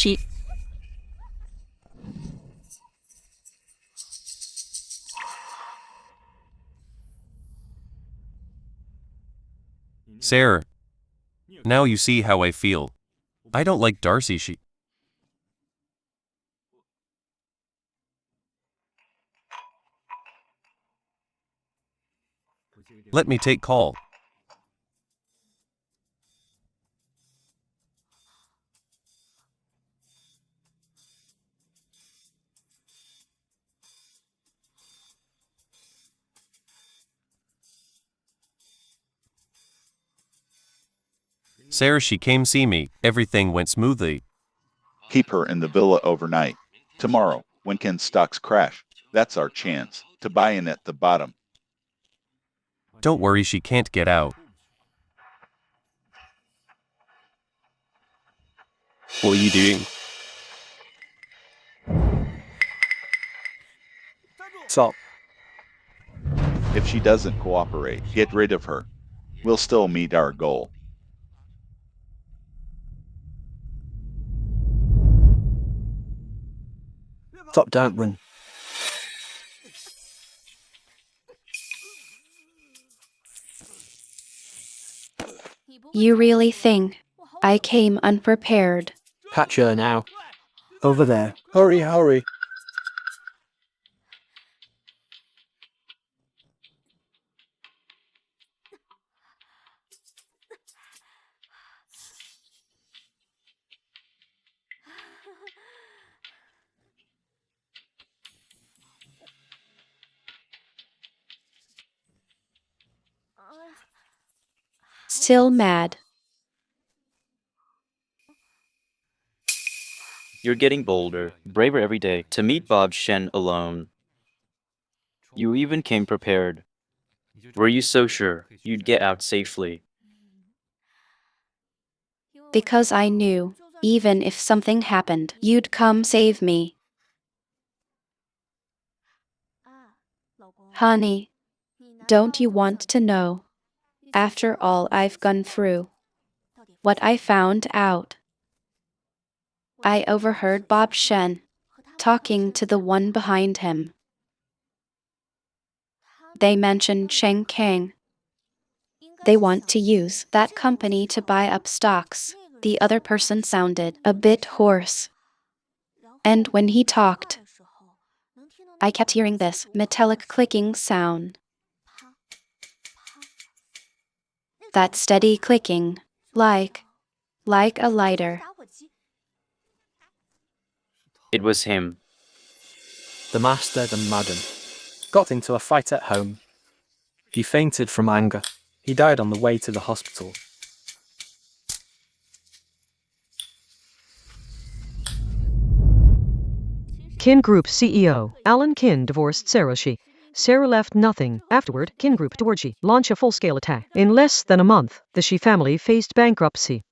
Sarah, now you see how I feel. I don't like Darcy. Let me take call. Sarah, she came see me. Everything went smoothly. Keep her in the villa overnight. Tomorrow, when Ken's stocks crash, that's our chance to buy in at the bottom. Don't worry, she can't get out. What are you doing? Stop. If she doesn't cooperate, get rid of her. We'll still meet our goal. Stop, don't run. You really think I came unprepared? Catch her now. Over there. Hurry, hurry. Still mad. You're getting bolder, braver every day to meet Bob Shen alone. You even came prepared. Were you so sure you'd get out safely? Because I knew, even if something happened, you'd come save me. Honey, don't you want to know? After all I've gone through, what I found out. I overheard Bob Shen talking to the one behind him. They mentioned Cheng Kang. They want to use that company to buy up stocks. The other person sounded a bit hoarse. And when he talked, I kept hearing this metallic clicking sound. That steady clicking, like a lighter. It was him. The master, the madam, got into a fight at home. He fainted from anger. He died on the way to the hospital. Kin Group CEO, Alan Kin divorced Sarah Shi. Sarah left nothing. Afterward, Kin Group toward Shi launch a full-scale attack. In less than a month, the Shi family faced bankruptcy.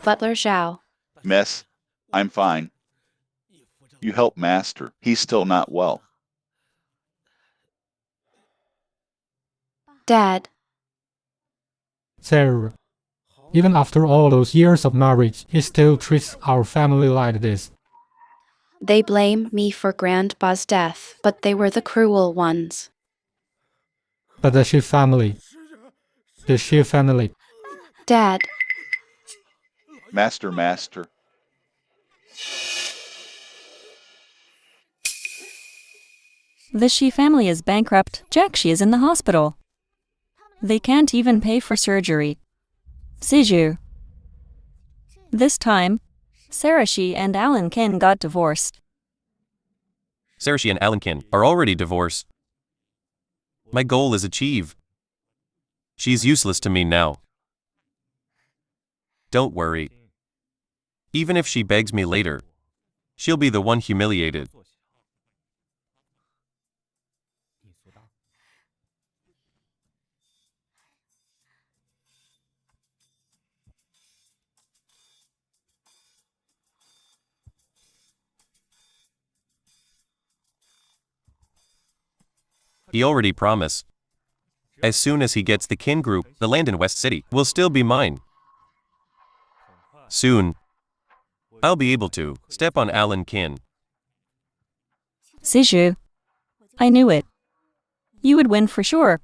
Butler Zhao. Miss, I'm fine. You help Master. He's still not well. Dad. Sarah, even after all those years of marriage, he still treats our family like this. They blame me for Grandpa's death, but they were the cruel ones. But the Shi family. Dad. Master. The Shi family is bankrupt. Jack Shi is in the hospital. They can't even pay for surgery. Siju. This time, Sarah Shi and Alan Kin got divorced. Sarah Shi and Alan Kin are already divorced. My goal is achieved. She's useless to me now. Don't worry. Even if she begs me later, she'll be the one humiliated. He already promised. As soon as he gets the Kin Group, the land in West City will still be mine. Soon, I'll be able to step on Alan Kin. Siju. I knew it. You would win for sure.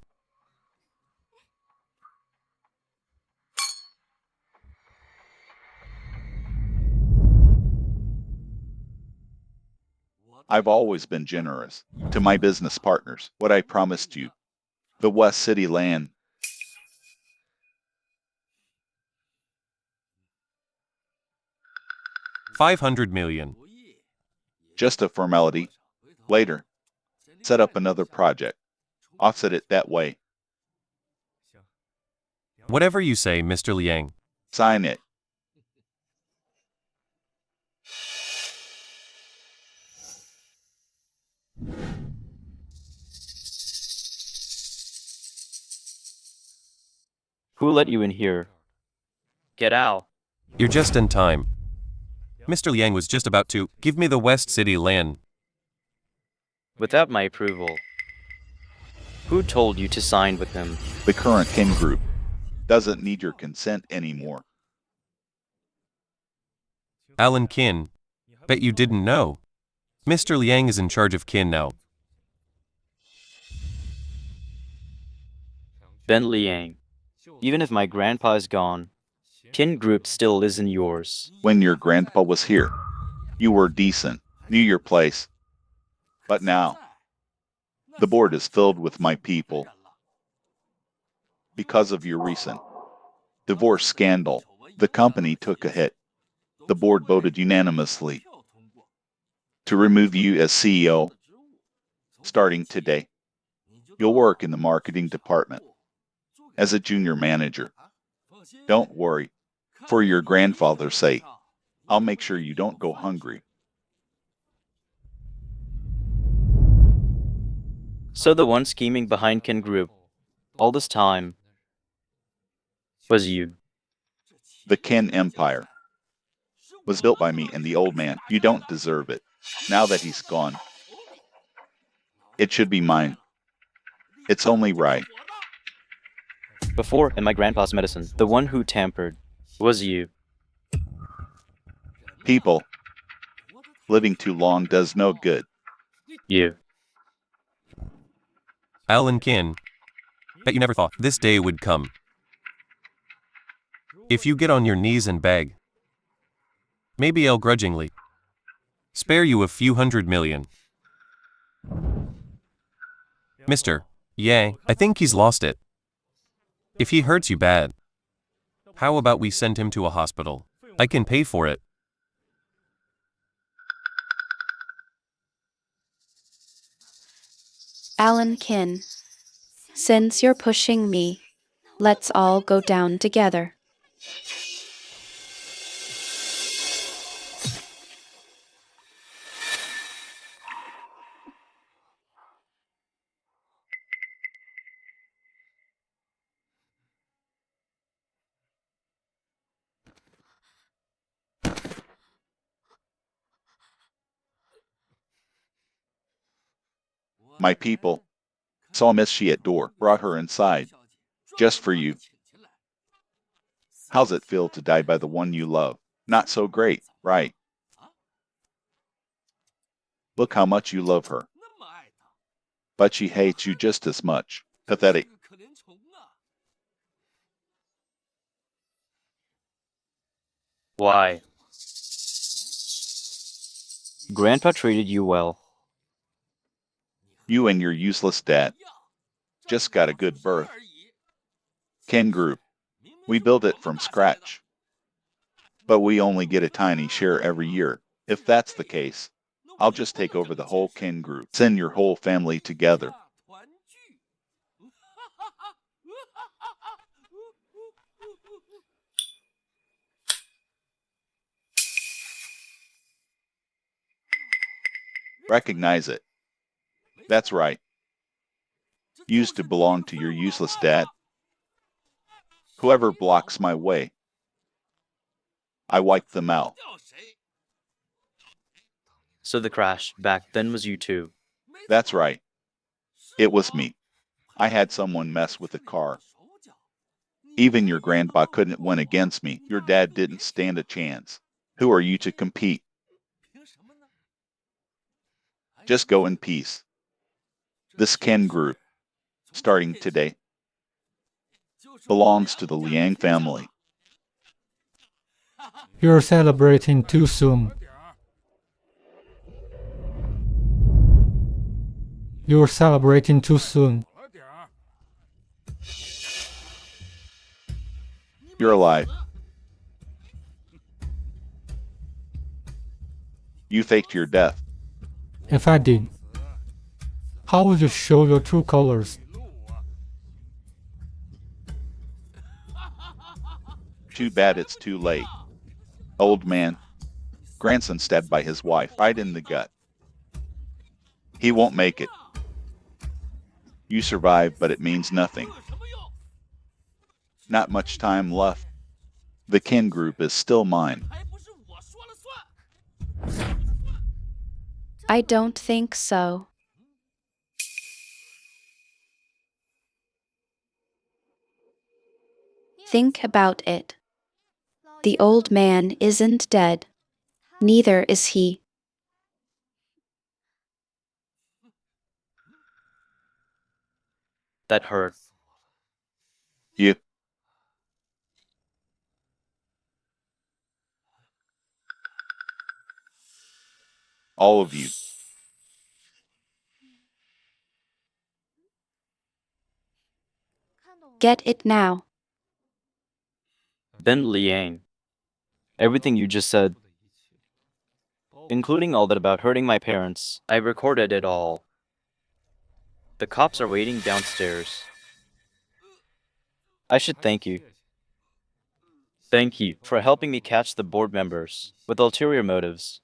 I've always been generous to my business partners. What I promised you. The West City land. $500 million. Just a formality. Later, set up another project. Offset it that way. Whatever you say, Mr. Liang. Sign it. Who let you in here? Get out. You're just in time. Mr. Liang was just about to give me the West City land. Without my approval. Who told you to sign with him? The current Kin Group doesn't need your consent anymore. Alan Kin. Bet you didn't know. Mr. Liang is in charge of Kin now. Ben Liang. Even if my grandpa is gone, Kin Group still isn't yours. When your grandpa was here, you were decent, knew your place. But now, the board is filled with my people. Because of your recent divorce scandal, the company took a hit. The board voted unanimously to remove you as CEO. Starting today, you'll work in the marketing department as a junior manager. Don't worry. For your grandfather's sake, I'll make sure you don't go hungry. So the one scheming behind Kin Group, all this time, was you. The Kin Empire was built by me and the old man. You don't deserve it. Now that he's gone, it should be mine. It's only right. Before, in my grandpa's medicine, the one who tampered was you. People, living too long does no good. You. Alan Kin. Bet you never thought this day would come. If you get on your knees and beg, maybe I'll grudgingly spare you a few $100 million. Mr. Yang, I think he's lost it. If he hurts you bad, how about we send him to a hospital? I can pay for it. Alan Kin. Since you're pushing me, let's all go down together. My people saw Miss She at door, brought her inside, just for you. How's it feel to die by the one you love? Not so great, right? Look how much you love her. But she hates you just as much. Pathetic. Why? Grandpa treated you well. You and your useless dad just got a good birth. Kin group. We build it from scratch. But we only get a tiny share every year. If that's the case, I'll just take over the whole kin group. Send your whole family together. Recognize it. That's right. Used to belong to your useless dad. Whoever blocks my way, I wipe them out. So the crash back then was you too. That's right. It was me. I had someone mess with the car. Even your grandpa couldn't win against me. Your dad didn't stand a chance. Who are you to compete? Just go in peace. This kin group, starting today, belongs to the Liang family. You're celebrating too soon. You're celebrating too soon. You're alive. You faked your death. If I did, how would you show your true colors? Too bad it's too late. Old man. Grandson stabbed by his wife right in the gut. He won't make it. You survived, but it means nothing. Not much time left. The kin group is still mine. I don't think so. Think about it. The old man isn't dead. Neither is he. That hurt. You. All of you. Get it now. Ben Liang. Everything you just said, including all that about hurting my parents, I recorded it all. The cops are waiting downstairs. I should thank you. Thank you for helping me catch the board members with ulterior motives.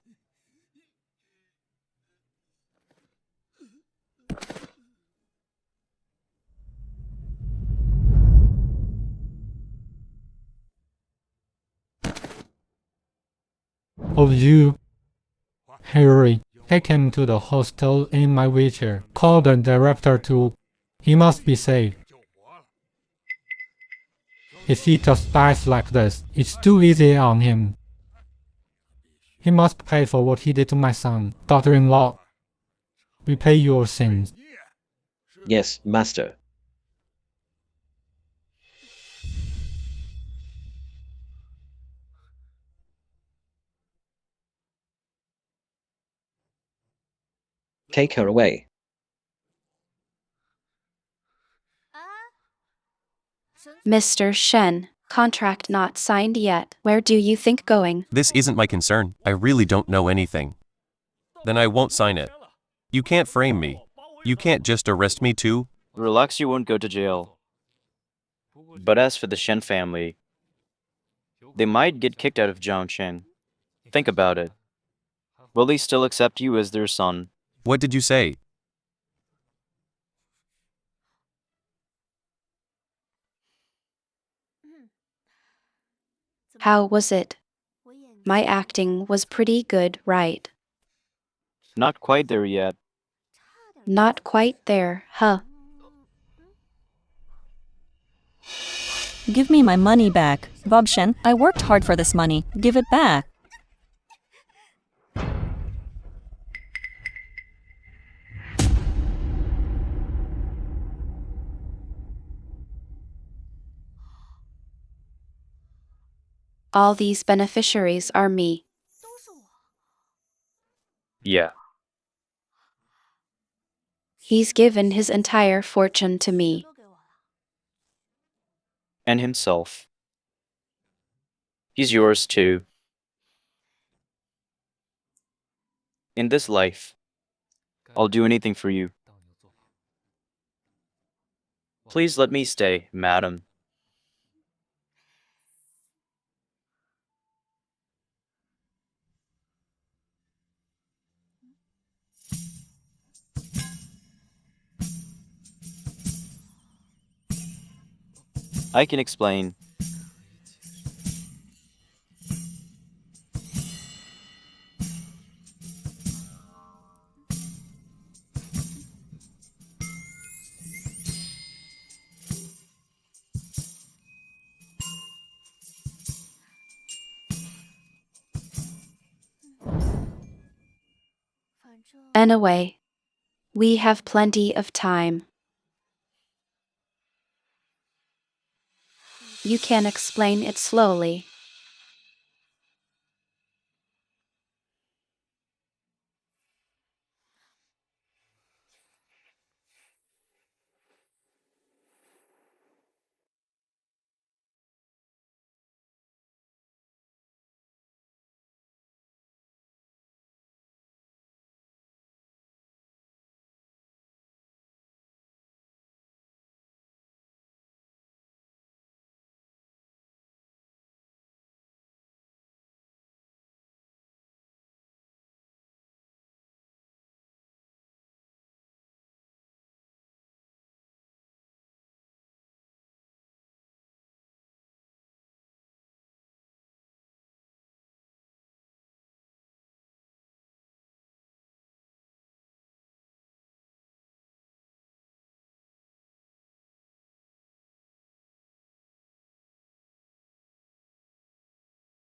Of you, Harry, take him to the hostel in my wheelchair. Call the director too. He must be safe. If he just dies like this, it's too easy on him. He must pay for what he did to my son, daughter-in-law. Repay your sins. Yes, master. Take her away. Mr. Shen, contract not signed yet. Where do you think going? This isn't my concern. I really don't know anything. Then I won't sign it. You can't frame me. You can't just arrest me too. Relax, you won't go to jail. But as for the Shen family, they might get kicked out of Zhangcheng. Think about it. Will they still accept you as their son? What did you say? How was it? My acting was pretty good, right? Not quite there yet. Not quite there, huh? Give me my money back. Bob Shen, I worked hard for this money. Give it back. All these beneficiaries are me. Yeah. He's given his entire fortune to me. And himself. He's yours too. In this life, I'll do anything for you. Please let me stay, madam. I can explain. Anyway, we have plenty of time. You can explain it slowly.